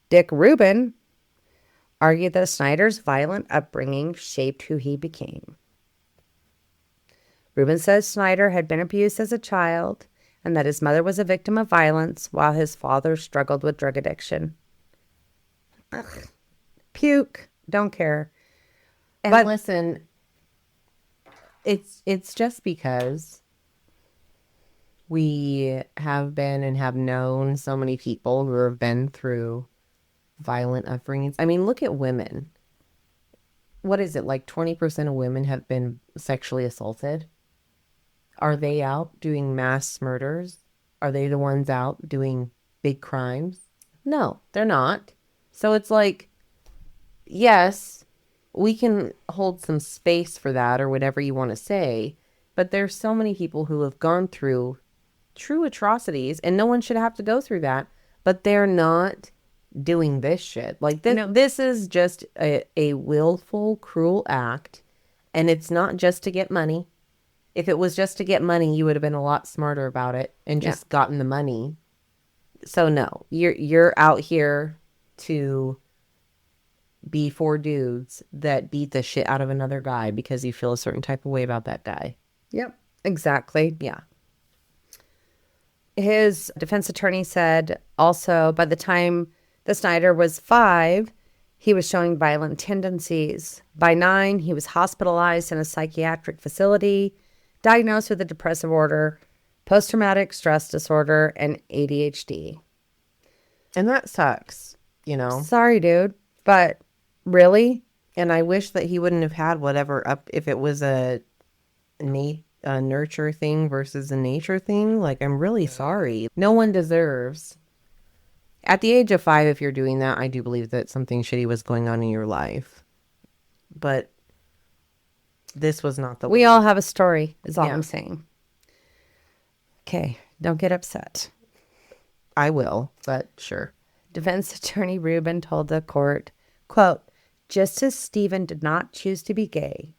Dick Rubin, argued that Snyder's violent upbringing shaped who he became. Rubin says Snyder had been abused as a child and that his mother was a victim of violence while his father struggled with drug addiction. Ugh. Puke. Don't care. And but listen, it's just because we have been and have known so many people who have been through violent upbringings. I mean, look at women. What is it, like 20% of women have been sexually assaulted? Are they out doing mass murders? Are they the ones out doing big crimes? No, they're not. So it's like, yes, we can hold some space for that or whatever you want to say, but there's so many people who have gone through true atrocities and no one should have to go through that, but they're not doing this shit. Like this, this is just a willful, cruel act, And it's not just to get money. If it was just to get money, you would have been a lot smarter about it and just gotten the money. So no, you're out here to be 4 dudes that beat the shit out of another guy because you feel a certain type of way about that guy. Yep, exactly. Yeah. His defense attorney said also by the time the Snyder was 5, he was showing violent tendencies. By 9, he was hospitalized in a psychiatric facility, diagnosed with a depressive order, post-traumatic stress disorder, and ADHD. And that sucks, you know? Sorry, dude, but really? And I wish that he wouldn't have had whatever up if it was a nurture thing versus a nature thing. Like, I'm really sorry. No one deserves. At the age of 5, if you're doing that, I do believe that something shitty was going on in your life. But this was not the way. We all have a story, is all Yeah. I'm saying. Okay, don't get upset. I will, but sure. Defense attorney Rubin told the court, quote, just as Stephen did not choose to be gay,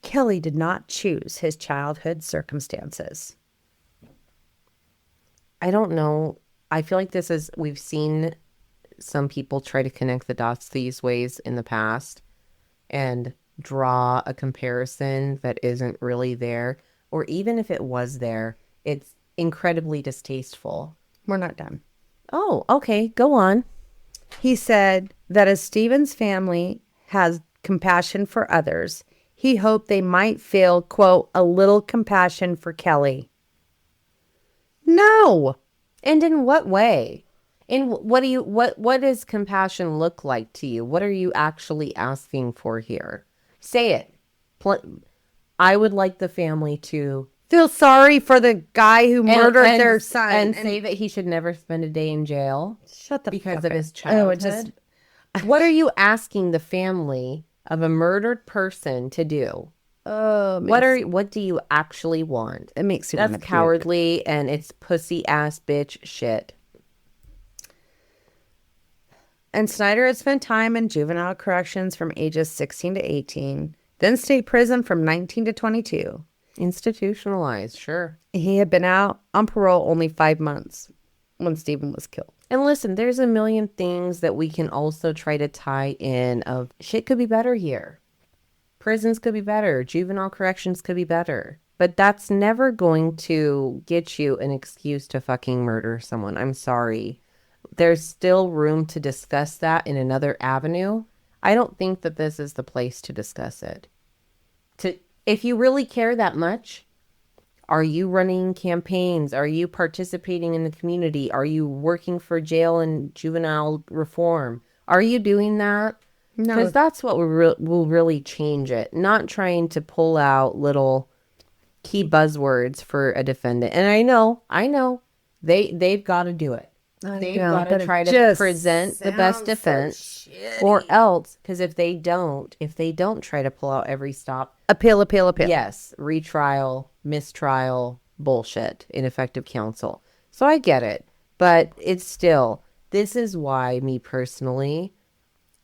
Kelly did not choose his childhood circumstances. I don't know. I feel like we've seen some people try to connect the dots these ways in the past and draw a comparison that isn't really there. Or even if it was there, it's incredibly distasteful. We're not done. Oh, okay. Go on. He said that as Stephen's family has compassion for others, he hoped they might feel, quote, a little compassion for Kelly. No. And in what way? And what does compassion look like to you? What are you actually asking for here? Say it. I would like the family to Feel sorry for the guy who murdered their son. and say that he should never spend a day in jail Shut the because fuck of up. his childhood. it just What are you asking the family of a murdered person to do? What do you actually want? it makes you That's wanna puke. cowardly and it's pussy ass bitch shit. And Snyder had spent time in juvenile corrections from ages 16 to 18, then state prison from 19 to 22. Institutionalized, sure. He had been out on parole only 5 months when Stephen was killed. And listen, there's a million things that we can also try to tie in of shit could be better here. Prisons could be better. Juvenile corrections could be better. But that's never going to get you an excuse to fucking murder someone. I'm sorry. There's still room to discuss that in another avenue. I don't think that this is the place to discuss it. If you really care that much, are you running campaigns? Are you participating in the community? Are you working for jail and juvenile reform? Are you doing that? No. Because that's what will really change it. Not trying to pull out little key buzzwords for a defendant. And I know, they've got to do it. They've got to try to present the best defense, or else, because if they don't try to pull out every stop, Appeal. yes, retrial, mistrial, bullshit, ineffective counsel. So I get it, but it's still, this is why me personally,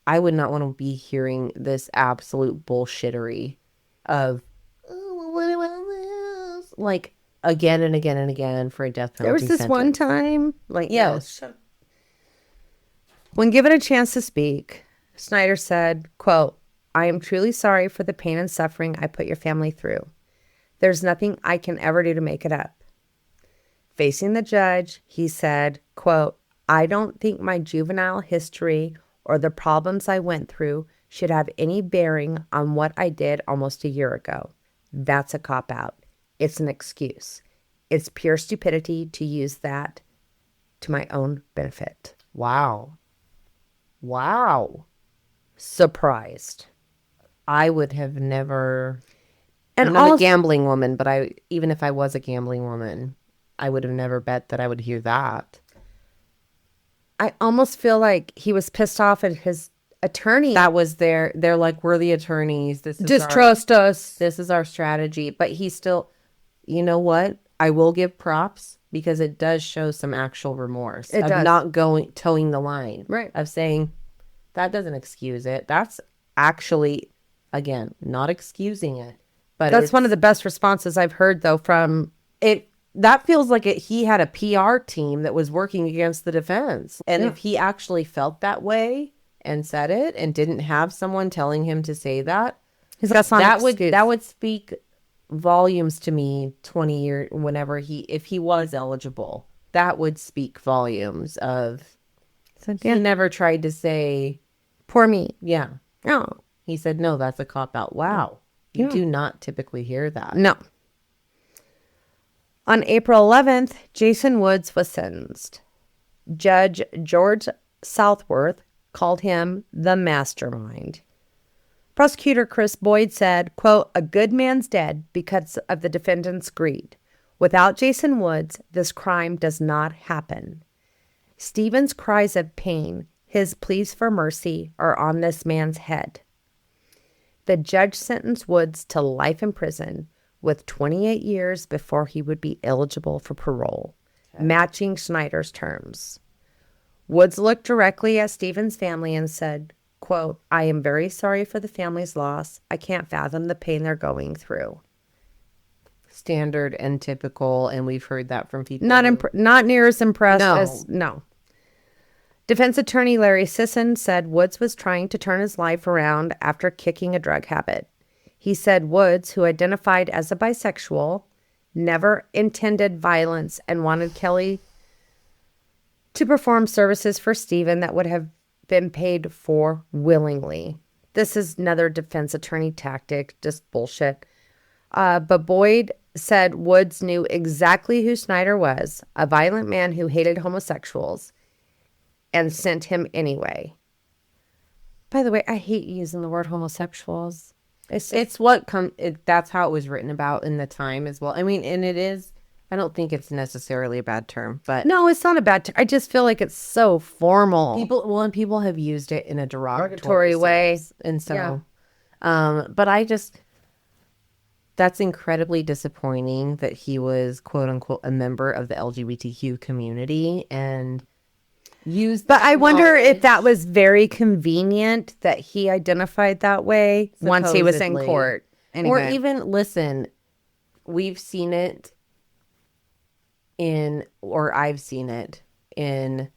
I would not want to be hearing this absolute bullshittery of, oh, what about this? Like, again and again and again for a death penalty There was this sentence. one time, like, Yes. when given a chance to speak, Snyder said, quote, I am truly sorry for the pain and suffering I put your family through. There's nothing I can ever do to make it up. Facing the judge, he said, quote, I don't think my juvenile history or the problems I went through should have any bearing on what I did almost a year ago. That's a cop-out. It's an excuse. It's pure stupidity to use that to my own benefit. Wow. Surprised. I would have never. And I'm not also, a gambling woman, but even if I was a gambling woman, I would have never bet that I would hear that. I almost feel like he was pissed off at his attorney. That was they're like, we're the attorneys. This is Distrust us. This is our strategy. But he still, you know what? I will give props because it does show some actual remorse It of does. not towing the line. Right. Of saying, that doesn't excuse it. That's actually Again, not excusing it, but That's one of the best responses I've heard, though, from it. That feels like he had a PR team that was working against the defense. And if he actually felt that way and said it and didn't have someone telling him to say that, that would speak volumes to me 20 years, whenever if he was eligible. That would speak volumes of, he never tried to say, poor me. Yeah. Oh. He said, no, that's a cop-out. Wow. You do not typically hear that. No. On April 11th, Jason Woods was sentenced. Judge George Southworth called him the mastermind. Prosecutor Chris Boyd said, quote, "A good man's dead because of the defendant's greed. Without Jason Woods, this crime does not happen. Stephen's cries of pain, his pleas for mercy are on this man's head." The judge sentenced Woods to life in prison with 28 years before he would be eligible for parole, matching Snyder's terms. Woods looked directly at Stephen's family and said, quote, "I am very sorry for the family's loss. I can't fathom the pain they're going through." Standard and typical, and we've heard that from people. Not near as impressed as... No. Defense attorney Larry Sisson said Woods was trying to turn his life around after kicking a drug habit. He said Woods, who identified as a bisexual, never intended violence and wanted Kelly to perform services for Stephen that would have been paid for willingly. This is another defense attorney tactic, just bullshit. But Boyd said Woods knew exactly who Snyder was, a violent man who hated homosexuals, and sent him anyway. By the way, I hate using the word homosexuals. That's how it was written about in the time as well. I mean, and it is, I don't think it's necessarily a bad term, but no, it's not a bad term. I just feel like it's so formal. People have used it in a derogatory way. And so, but that's incredibly disappointing that he was, quote unquote, a member of the LGBTQ community and used. But I wonder if that was very convenient that he identified that way once he was in court. Anyway. Or even, listen, we've seen it I've seen it in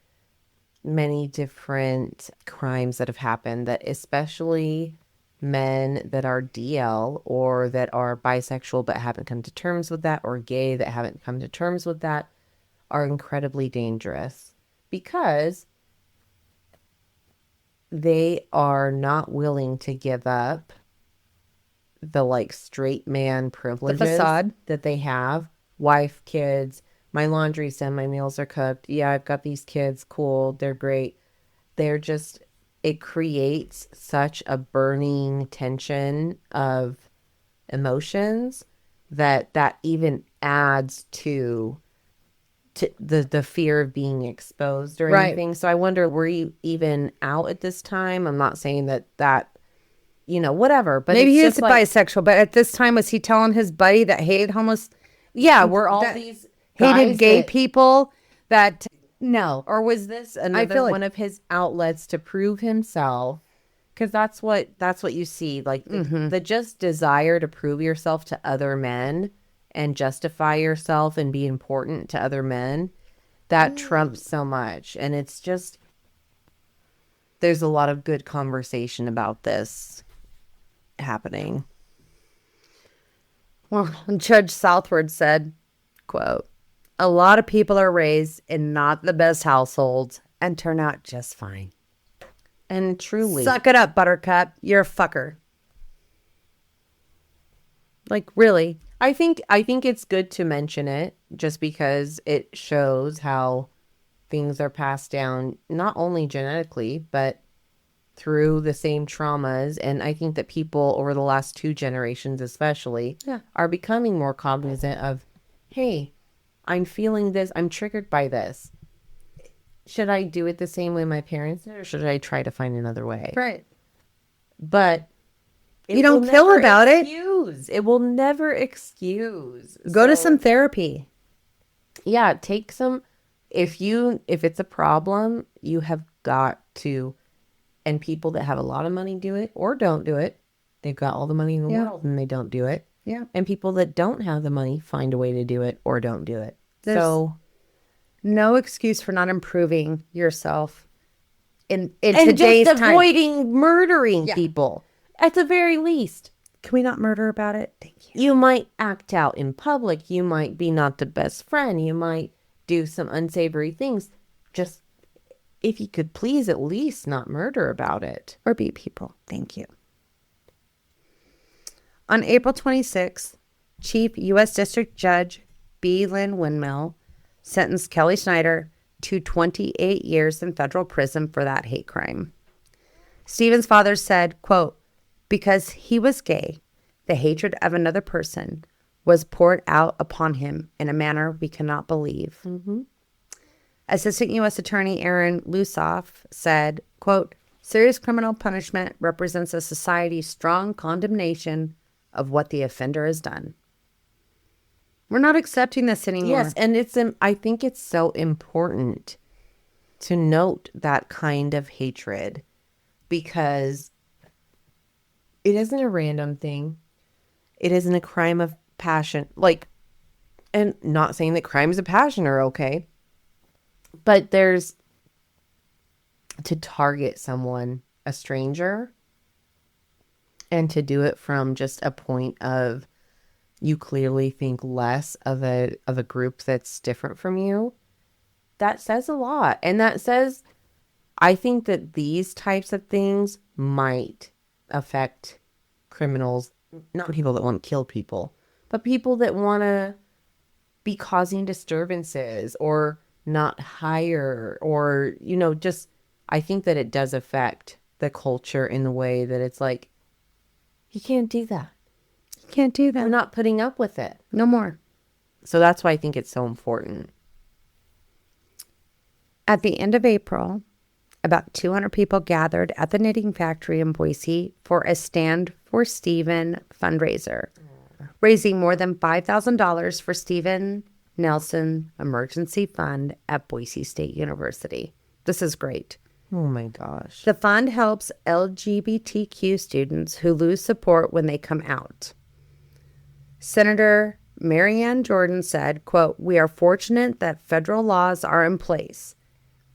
many different crimes that have happened, that especially men that are DL or that are bisexual but haven't come to terms with that, or gay that haven't come to terms with that, are incredibly dangerous because they are not willing to give up the straight man privileges, the facade that they have. Wife, kids, my laundry's done, my meals are cooked. Yeah, I've got these kids. Cool. They're great. It creates such a burning tension of emotions that even adds to the fear of being exposed or anything. So I wonder, were you even out at this time? I'm not saying that whatever. But maybe he is bisexual. But at this time, was he telling his buddy that hated Yeah, we're all these hated gay people that... No. Or was this another one of his outlets to prove himself? Because that's what you see. The just desire to prove yourself to other men and justify yourself and be important to other men, that trumps so much. And it's just, there's a lot of good conversation about this happening. Well, Judge Southward said, quote, "A lot of people are raised in not the best households and turn out just fine. And truly. Suck it up, Buttercup. You're a fucker." Really. I think it's good to mention it just because it shows how things are passed down, not only genetically, but through the same traumas. And I think that people over the last 2 generations especially are becoming more cognizant of, hey, I'm feeling this. I'm triggered by this. Should I do it the same way my parents did, or should I try to find another way? Right. But you don't feel about it. It will never excuse. Go to some therapy. Yeah, take some. If it's a problem, you have got to, and people that have a lot of money do it or don't do it. They've got all the money in the Yeah. world and they don't do it. Yeah. And people that don't have the money find a way to do it or don't do it. There's so no excuse for not improving yourself in and today's just time. avoiding murdering Yeah. people at the very least. Can we not murder about it? Thank you. You might act out in public. You might be not the best friend. You might do some unsavory things. Just if you could please at least not murder about it. Or beat people. Thank you. On April 26th, Chief U.S. District Judge B. Lynn Windmill sentenced Kelly Snyder to 28 years in federal prison for that hate crime. Stephen's father said, quote, because he was gay, the hatred of another person was poured out upon him in a manner we cannot believe. Mm-hmm. Assistant U.S. Attorney Aaron Lusoff said, quote, serious criminal punishment represents a society's strong condemnation of what the offender has done. We're not accepting this anymore. Yes, and I think it's so important to note that kind of hatred because it isn't a random thing. It isn't a crime of passion. Like, and not saying that crimes of passion are okay, but there's to target someone, a stranger, and to do it from just a point of you clearly think less of a group that's different from you. That says a lot. And that says, I think that these types of things might affect criminals, not people that want to kill people, but people that want to be causing disturbances or not hire or, just, I think that it does affect the culture in the way that it's like, you can't do that. You can't do that. We're not putting up with it. No more. So that's why I think it's so important. At the end of April, about 200 people gathered at the Knitting Factory in Boise for a Stand for Stephen fundraiser, raising more than $5,000 for Stephen Nelson Emergency Fund at Boise State University. This is great. Oh my gosh. The fund helps LGBTQ students who lose support when they come out. Senator Marianne Jordan said, quote, we are fortunate that federal laws are in place,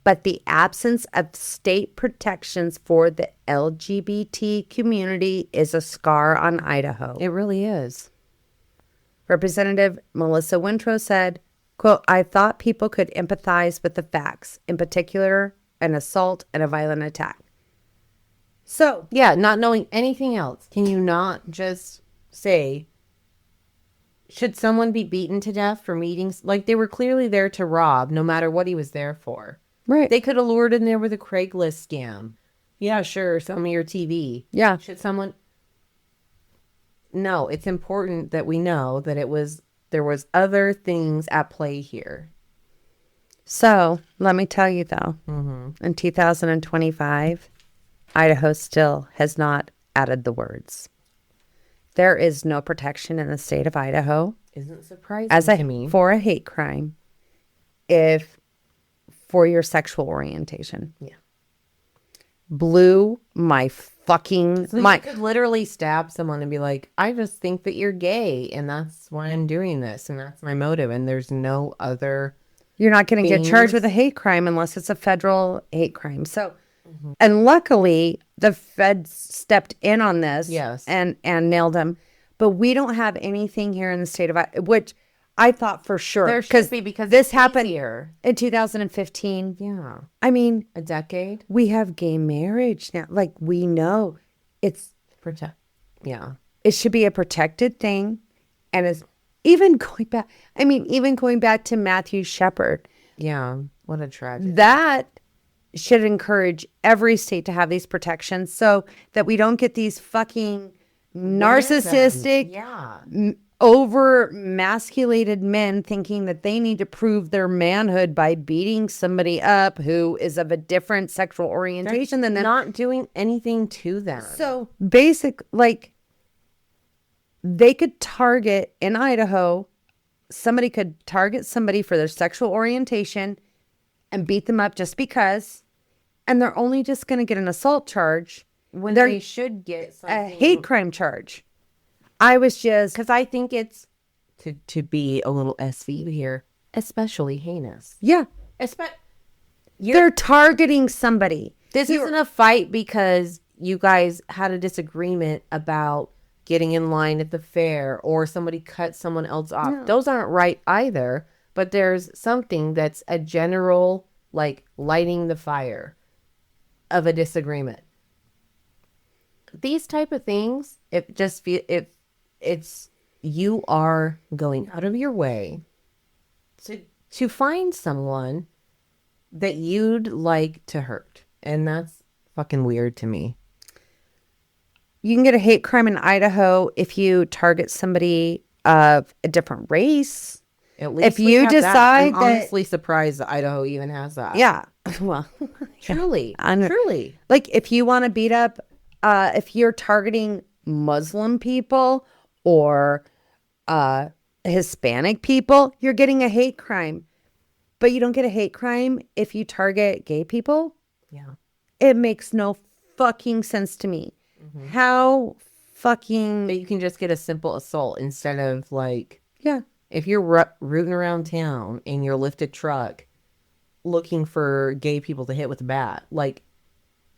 but the absence of state protections for the LGBT community is a scar on Idaho. It really is. Representative Melissa Wintrow said, quote, I thought people could empathize with the facts, in particular, an assault and a violent attack. So, yeah, not knowing anything else. Can you not just say, should someone be beaten to death for meetings? Like, they were clearly there to rob, no matter what he was there for. right. They could have lured in there with a Craigslist scam. Yeah, sure, sell me your TV. Yeah. Should someone... No, it's important that we know that there was other things at play here. So, let me tell you though, in 2025, Idaho still has not added the words. There is no protection in the state of Idaho Isn't surprising to me. for a hate crime for your sexual orientation. Yeah. Blew my fucking So you mind. could literally stab someone and be like, I just think that you're gay and that's why I'm doing this and that's my motive and there's no other... You're not going to get charged with a hate crime unless it's a federal hate crime. So, and luckily the feds stepped in on this Yes. and nailed him. But we don't have anything here in the state of Idaho, which I thought for sure. There should be because this it's happened easier. in 2015. Yeah. I mean, A decade? we have gay marriage now. Like, we know Yeah. it should be a protected thing. And it's even going back to Matthew Shepard. Yeah. What a tragedy. That should encourage every state to have these protections so that we don't get these fucking narcissistic, Yeah. over masculated men thinking that they need to prove their manhood by beating somebody up who is of a different sexual orientation than them. Not doing anything to them. So they could target in Idaho, somebody could target somebody for their sexual orientation and beat them up just because, and they're only just going to get an assault charge. when They're they should get a something. hate crime charge. I was just Because I think it's to be a little SV here, especially heinous. yeah. They're targeting somebody. This isn't a fight because you guys had a disagreement about getting in line at the fair or somebody cut someone else off. No. Those aren't right either. But there's something that's a general, like, lighting the fire of a disagreement. These type of things, if it's you are going out of your way to find someone that you'd like to hurt. And that's fucking weird to me. You can get a hate crime in Idaho if you target somebody of a different race. At least if you decide I'm honestly surprised that Idaho even has that. Yeah. Well, truly. I'm, truly. Like if you want to beat up, if you're targeting Muslim people or Hispanic people, you're getting a hate crime. But you don't get a hate crime if you target gay people. Yeah. It makes no fucking sense to me. Mm-hmm. How fucking... But you can just get a simple assault instead of like... Yeah. If you're rooting around town in your lifted truck looking for gay people to hit with a bat, like,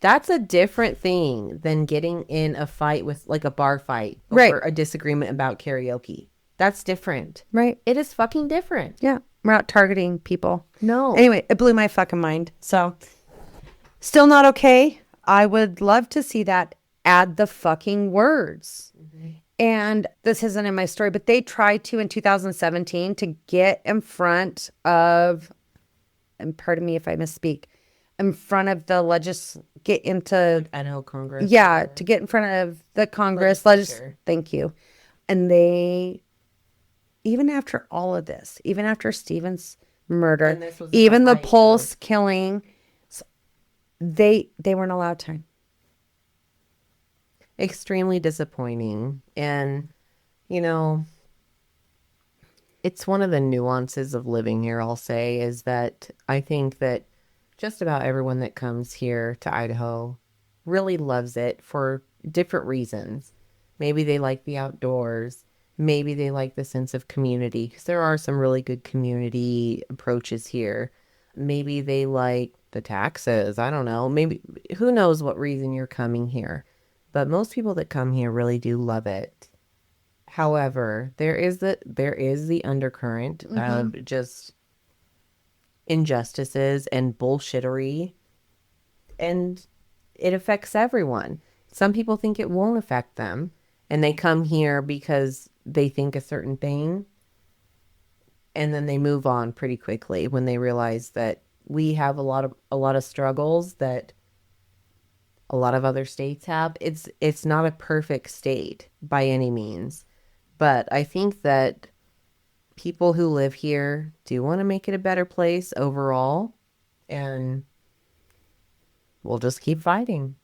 that's a different thing than getting in a fight with, like, a bar fight over a disagreement about karaoke. That's different. Right. It is fucking different. Yeah. We're not targeting people. No. Anyway, it blew my fucking mind. So, still not okay. I would love to see that add the fucking words. Mm-hmm. And this isn't in my story, but they tried to in 2017 to get in front of, and pardon me if I misspeak, in front of the get into Idaho Congress. Yeah, to get in front of the Congress. Thank you. And they, even after all of this, even after Stephen's murder, even the Pulse killing, they weren't allowed time. Extremely disappointing. And, you know, it's one of the nuances of living here, I'll say, is that I think that just about everyone that comes here to Idaho really loves it for different reasons. Maybe they like the outdoors. Maybe they like the sense of community, because there are some really good community approaches here. Maybe they like the taxes. I don't know. Maybe, who knows what reason you're coming here. But most people that come here really do love it. However, there is the undercurrent of just injustices and bullshittery, and it affects everyone. Some people think it won't affect them, and they come here because they think a certain thing, and then they move on pretty quickly when they realize that we have a lot of struggles that a lot of other states have. It's not a perfect state by any means, but I think that people who live here do want to make it a better place overall, and we'll just keep fighting.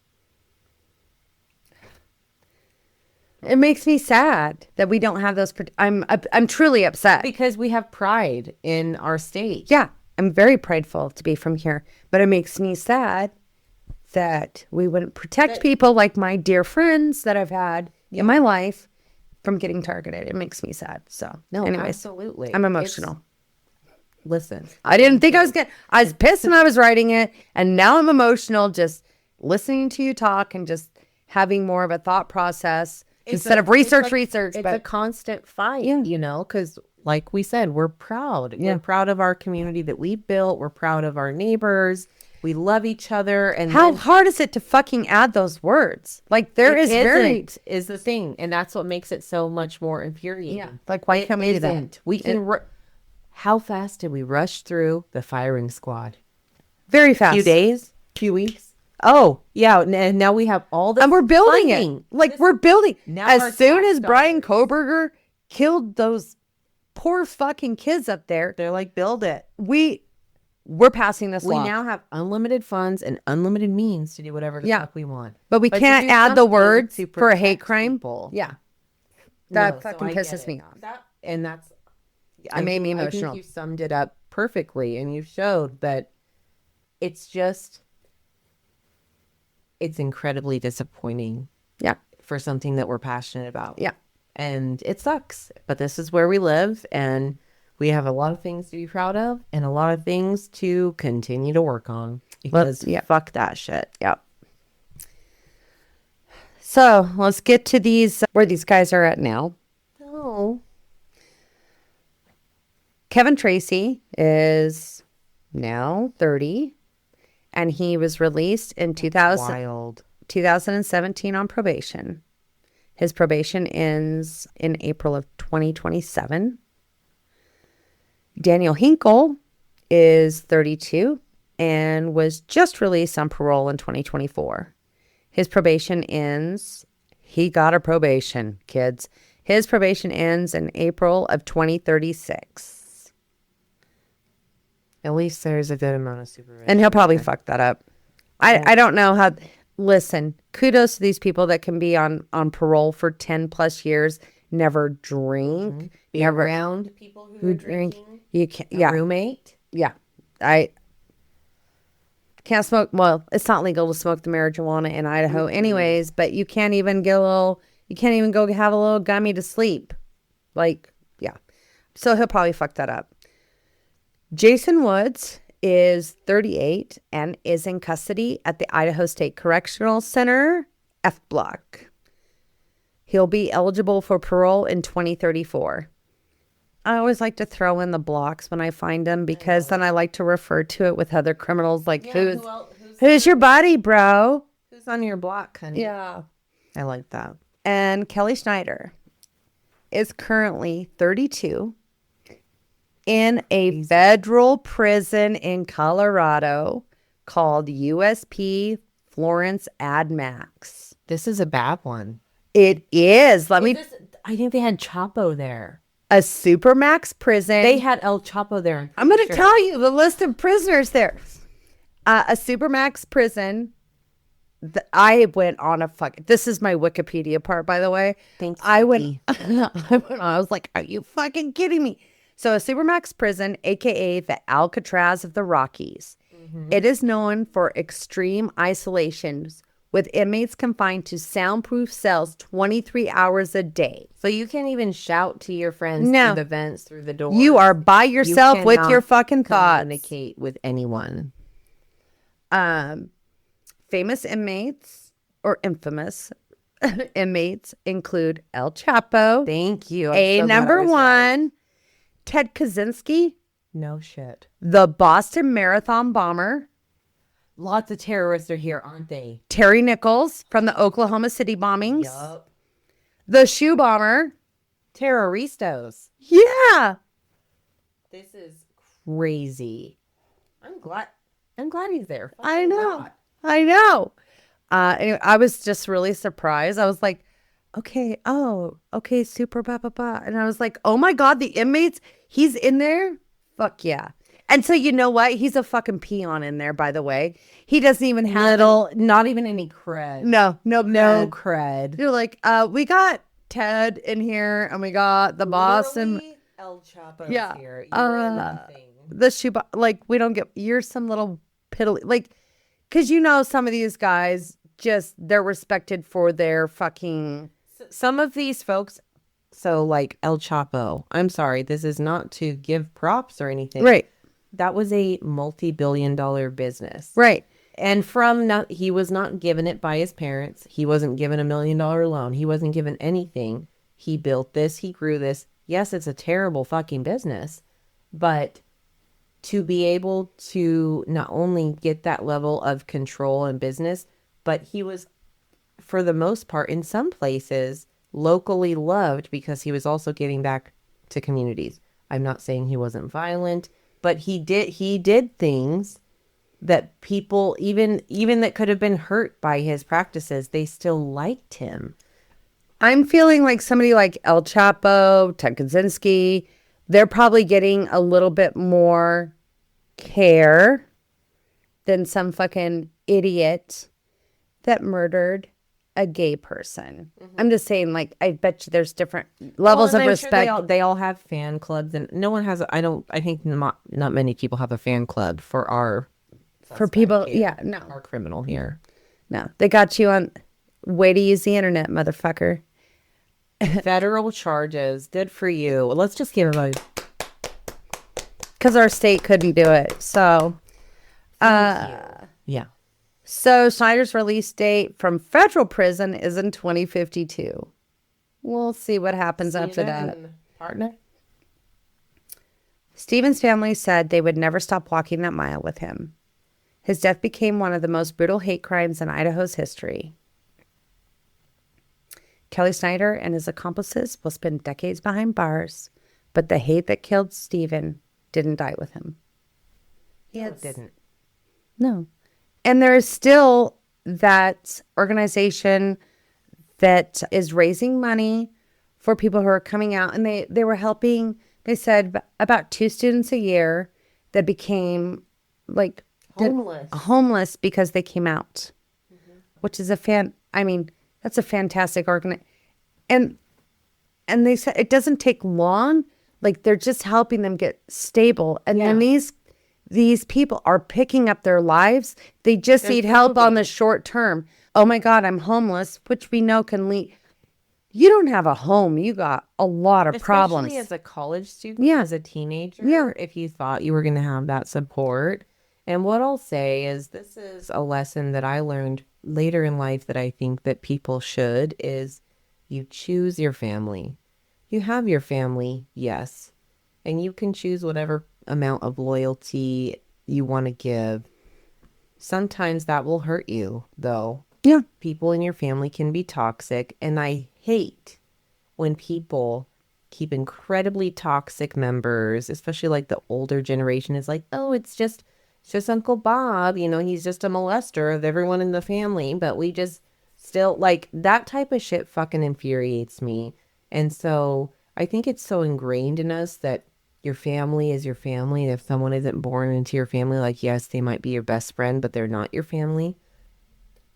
It makes me sad that we don't have those. I'm truly upset because we have pride in our state. Yeah, I'm very prideful to be from here, but it makes me sad that we wouldn't protect people like my dear friends that I've had in my life from getting targeted. It makes me sad. So, no, anyways, absolutely. I'm emotional. Listen, I didn't think I was pissed when I was writing it, and now I'm emotional just listening to you talk and just having more of a thought process instead of research. It's a constant fight, you know, because like we said, we're proud. Yeah. We're proud of our community that we built. We're proud of our neighbors. We love each other. And how hard is it to fucking add those words? Like is the thing. And that's what makes it so much more infuriating. Yeah. Like, why can't we do that? We can, how fast did we rush through the firing squad? Very fast. Few days, few weeks. Oh, yeah. And now we have all this. And we're building funding. we're building. Now as soon as Brian Koberger killed those poor fucking kids up there, they're like, build it. We're passing this law. We now have unlimited funds and unlimited means to do whatever the fuck we want. But we can't add the words for a hate crime. Yeah. That fucking pisses me off. It made me emotional. I think you summed it up perfectly, and you showed that it's just it's incredibly disappointing Yeah. for something that we're passionate about. Yeah. And it sucks, but this is where we live, and we have a lot of things to be proud of and a lot of things to continue to work on because fuck that shit. Yeah. So let's get to these, where these guys are at now. Oh. Kevin Tracy is now 30, and he was released in 2017 on probation. His probation ends in April of 2027. Daniel Hinkle is 32 and was just released on parole in 2024. His probation ends. He got a probation, kids. His probation ends in April of 2036. At least there's a good amount of supervision. And he'll probably fuck that up. I don't know how. Listen, kudos to these people that can be on parole for 10 plus years, never drink, Be around people who are drinking. You can't, yeah. Roommate. Yeah. I can't smoke. Well, it's not legal to smoke the marijuana in Idaho anyways, but you can't even go have a little gummy to sleep. Like, yeah. So he'll probably fuck that up. Jason Woods is 38 and is in custody at the Idaho State Correctional Center, F Block. He'll be eligible for parole in 2034. I always like to throw in the blocks when I find them because then I like to refer to it with other criminals like, who's your buddy, bro? Who's on your block, honey? Yeah. I like that. And Kelly Schneider is currently 32 in a federal prison in Colorado called USP Florence Ad Max. This is a bad one. It is. I think they had Chapo there. A Supermax prison. They had El Chapo there. I'm going to tell you the list of prisoners there. A Supermax prison. I went on this is my Wikipedia part, by the way. Thanks. I was like, are you fucking kidding me? So a Supermax prison, aka the Alcatraz of the Rockies. Mm-hmm. It is known for extreme isolations with inmates confined to soundproof cells 23 hours a day. So you can't even shout to your friends through the vents, through the door. You are by yourself with your fucking thoughts. Communicate with anyone. Famous inmates or infamous inmates include El Chapo. Thank you. Number one, Ted Kaczynski. No shit. The Boston Marathon bomber. Lots of terrorists are here, aren't they? Terry Nichols from the Oklahoma City bombings. Yup. The shoe bomber. Terroristas. Yeah. This is crazy. I'm glad he's there. I know. Anyway, I was just really surprised. I was like, okay, super blah, blah, blah. And I was like, oh my God, the inmates, he's in there? Fuck yeah. And so you know what? He's a fucking peon in there, by the way. He doesn't even have not even any cred. No cred. You're like, we got Ted in here and we got the boss and El Chapo here. the shoe, we don't get, you're some little piddly, because some of these guys they're respected for their fucking. Some of these folks, so like El Chapo, I'm sorry, this is not to give props or anything. Right. That was a multi-billion-dollar business. Right. And he was not given it by his parents. He wasn't given $1 million loan. He wasn't given anything. He built this. He grew this. Yes, it's a terrible fucking business, but to be able to not only get that level of control and business, but he was, for the most part, in some places, locally loved because he was also giving back to communities. I'm not saying he wasn't violent, but he did things that people, even that could have been hurt by his practices, they still liked him. I'm feeling like somebody like El Chapo, Ted Kaczynski, they're probably getting a little bit more care than some fucking idiot that murdered a gay person. Mm-hmm. I'm just saying, I bet you there's different levels of respect. Sure they all have fan clubs, and no one has. I think not many people have a fan club for our for people. Here, no, our criminal here. No, they got you on way to use the internet, motherfucker. Federal charges. Good for you. Let's just give him a... Because our state couldn't do it. So, Yeah. so Snyder's release date from federal prison is in 2052. We'll see what happens after that. Partner? Stephen's family said they would never stop walking that mile with him. His death became one of the most brutal hate crimes in Idaho's history. Kelly Snyder and his accomplices will spend decades behind bars, but the hate that killed Stephen didn't die with him. It didn't. No. And there is still that organization that is raising money for people who are coming out. And they were helping, they said, about 2 students a year that became like homeless because they came out, which is that's a fantastic organization. And they said it doesn't take long. Like, they're just helping them get stable. And then these people are picking up their lives. They just need help on the short term. Oh my God, I'm homeless, which we know can lead. You don't have a home. You got a lot of problems. Especially as a college student, as a teenager, if you thought you were going to have that support. And what I'll say is this is a lesson that I learned later in life that I think that people should is you choose your family. You have your family, yes, and you can choose whatever amount of loyalty you want to give. Sometimes that will hurt you, though. Yeah. People in your family can be toxic, and I hate when people keep incredibly toxic members, especially like the older generation is like, oh, it's just Uncle Bob, he's just a molester of everyone in the family, but we just still like that type of shit fucking infuriates me. And so I think it's so ingrained in us that your family is your family. And if someone isn't born into your family, like, yes, they might be your best friend, but they're not your family.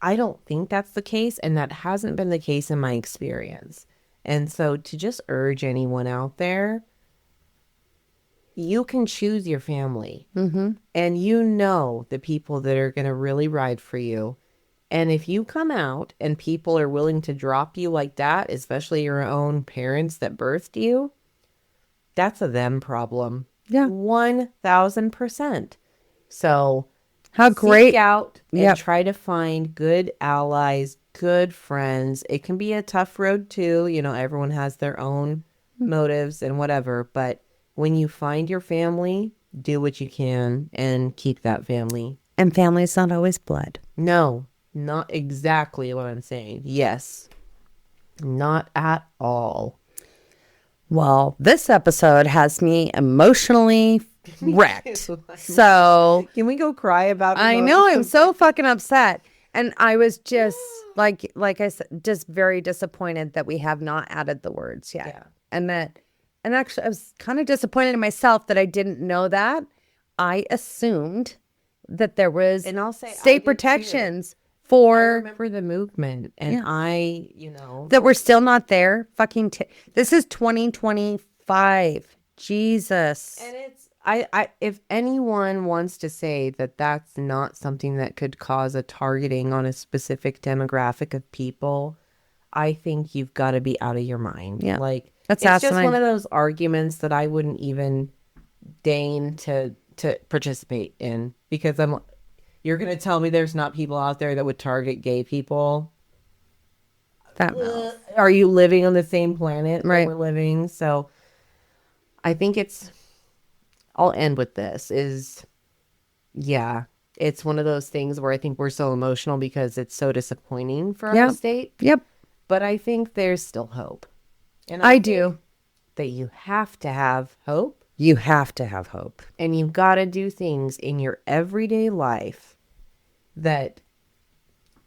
I don't think that's the case. And that hasn't been the case in my experience. And so to just urge anyone out there, you can choose your family. Mm-hmm. And the people that are going to really ride for you. And if you come out and people are willing to drop you like that, especially your own parents that birthed you, that's a them problem. Yeah. 1,000%. So how great. Seek out and try to find good allies, good friends. It can be a tough road too. Everyone has their own motives and whatever. But when you find your family, do what you can and keep that family. And family's not always blood. No. Not exactly what I'm saying. Yes. Not at all. Well, this episode has me emotionally wrecked. So can we go cry about it? I know, I'm so fucking upset. And I was just like I said, just very disappointed that we have not added the words yet. Yeah. And actually I was kind of disappointed in myself that I didn't know that. I assumed that there was state protections for the movement, and that we're still not there. Fucking this is 2025. Jesus. And it's I if anyone wants to say that that's not something that could cause a targeting on a specific demographic of people, I think you've got to be out of your mind. Yeah, like it's just one of those arguments that I wouldn't even deign to participate in, because you're going to tell me there's not people out there that would target gay people? Are you living on the same planet that we're living? So I think I'll end with this it's one of those things where I think we're so emotional because it's so disappointing for our state. Yep. But I think there's still hope. And I do. That you have to have hope. You have to have hope. And you've got to do things in your everyday life that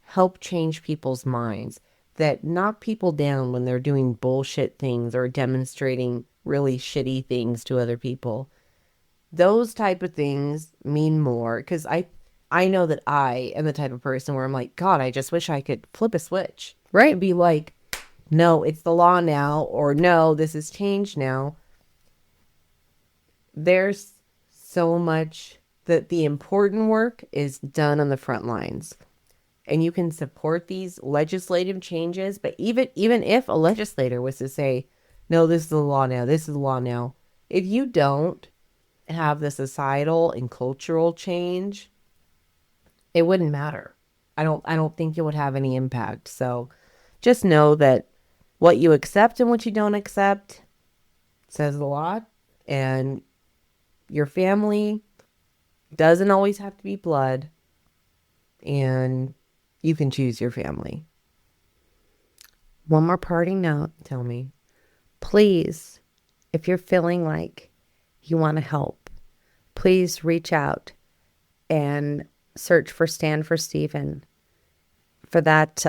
help change people's minds, that knock people down when they're doing bullshit things or demonstrating really shitty things to other people. Those type of things mean more, because I know that I am the type of person where I'm like, God, I just wish I could flip a switch. Right. And be like, no, it's the law now, or no, this has changed now. There's so much that the important work is done on the front lines. and you can support these legislative changes. But even if a legislator was to say, no, this is the law now, this is the law now, if you don't have the societal and cultural change, it wouldn't matter. I don't think it would have any impact. So just know that what you accept and what you don't accept says a lot, and your family doesn't always have to be blood, and you can choose your family. One more parting note. Tell me. Please, if you're feeling like you want to help, please reach out and search for Stand for Stephen for that.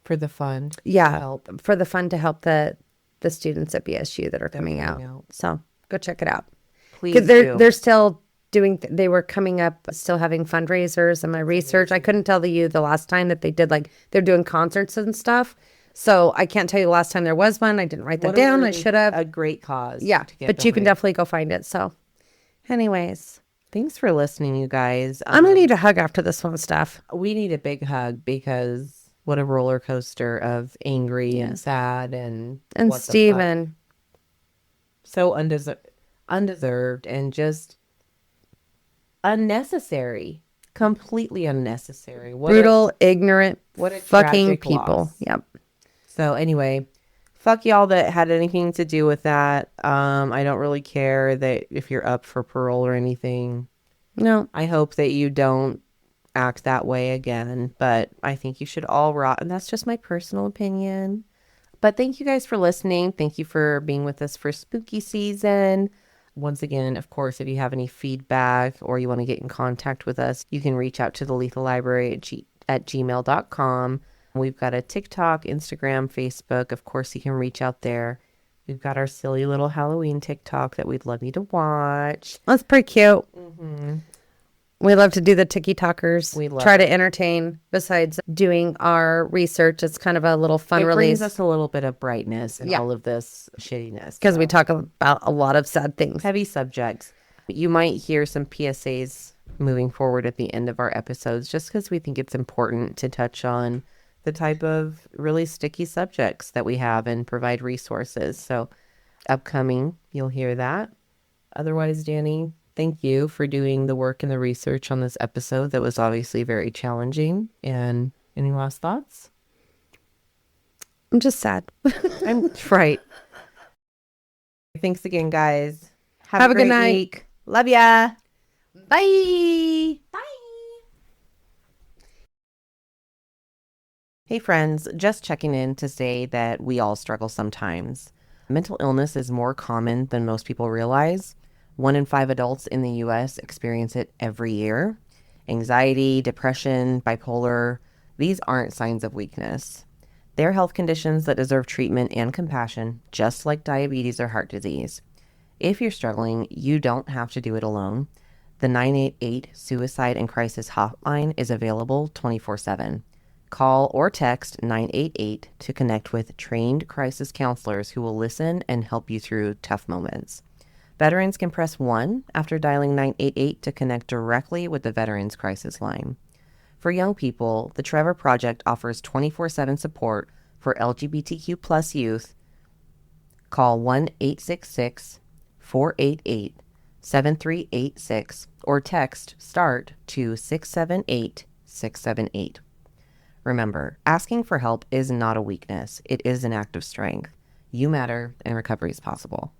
For the fund. Yeah, Help. for the fund to help the students at BSU that are coming out. So go check it out. Please they're still doing, they were coming up, still having fundraisers. And my research, I couldn't tell you the last time that they did, like, they're doing concerts and stuff. So I can't tell you the last time there was one. I didn't write that down. I should have. A great cause. Yeah, but you can definitely go find it. So anyways, thanks for listening, you guys. I'm going to need a hug after this one, Steph. We need a big hug, because what a roller coaster of angry and sad and Stephen. So undeserved and just unnecessary. Completely unnecessary. Brutal, ignorant, what a fucking tragic people. Loss. Yep. So anyway, fuck y'all that had anything to do with that. I don't really care that if you're up for parole or anything. No. I hope that you don't act that way again, but I think you should all rot, and that's just my personal opinion. But thank you guys for listening. Thank you for being with us for spooky season. Once again, of course, if you have any feedback or you want to get in contact with us, you can reach out to the Lethal Library at gmail.com. We've got a TikTok, Instagram, Facebook. Of course, you can reach out there. We've got our silly little Halloween TikTok that we'd love you to watch. That's pretty cute. Mm-hmm. We love to do the tiki-talkers. We love try to entertain. Besides doing our research, it's kind of a little fun release. It brings us a little bit of brightness in all of this shittiness. Because we talk about a lot of sad things. Heavy subjects. You might hear some PSAs moving forward at the end of our episodes, just because we think it's important to touch on the type of really sticky subjects that we have and provide resources. So upcoming, you'll hear that. Otherwise, Dani, thank you for doing the work and the research on this episode that was obviously very challenging. And any last thoughts? I'm just sad. I'm right. Thanks again, guys. Have a good night. Week. Love ya. Bye. Bye. Hey friends, just checking in to say that we all struggle sometimes. Mental illness is more common than most people realize. 1 in 5 adults in the US experience it every year. Anxiety, depression, bipolar, these aren't signs of weakness. They're health conditions that deserve treatment and compassion, just like diabetes or heart disease. If you're struggling, you don't have to do it alone. The 988 Suicide and Crisis Hotline is available 24/7. Call or text 988 to connect with trained crisis counselors who will listen and help you through tough moments. Veterans can press 1 after dialing 988 to connect directly with the Veterans Crisis Line. For young people, the Trevor Project offers 24/7 support for LGBTQ+ youth. Call 1-866-488-7386 or text START to 678-678. Remember, asking for help is not a weakness. It is an act of strength. You matter, and recovery is possible.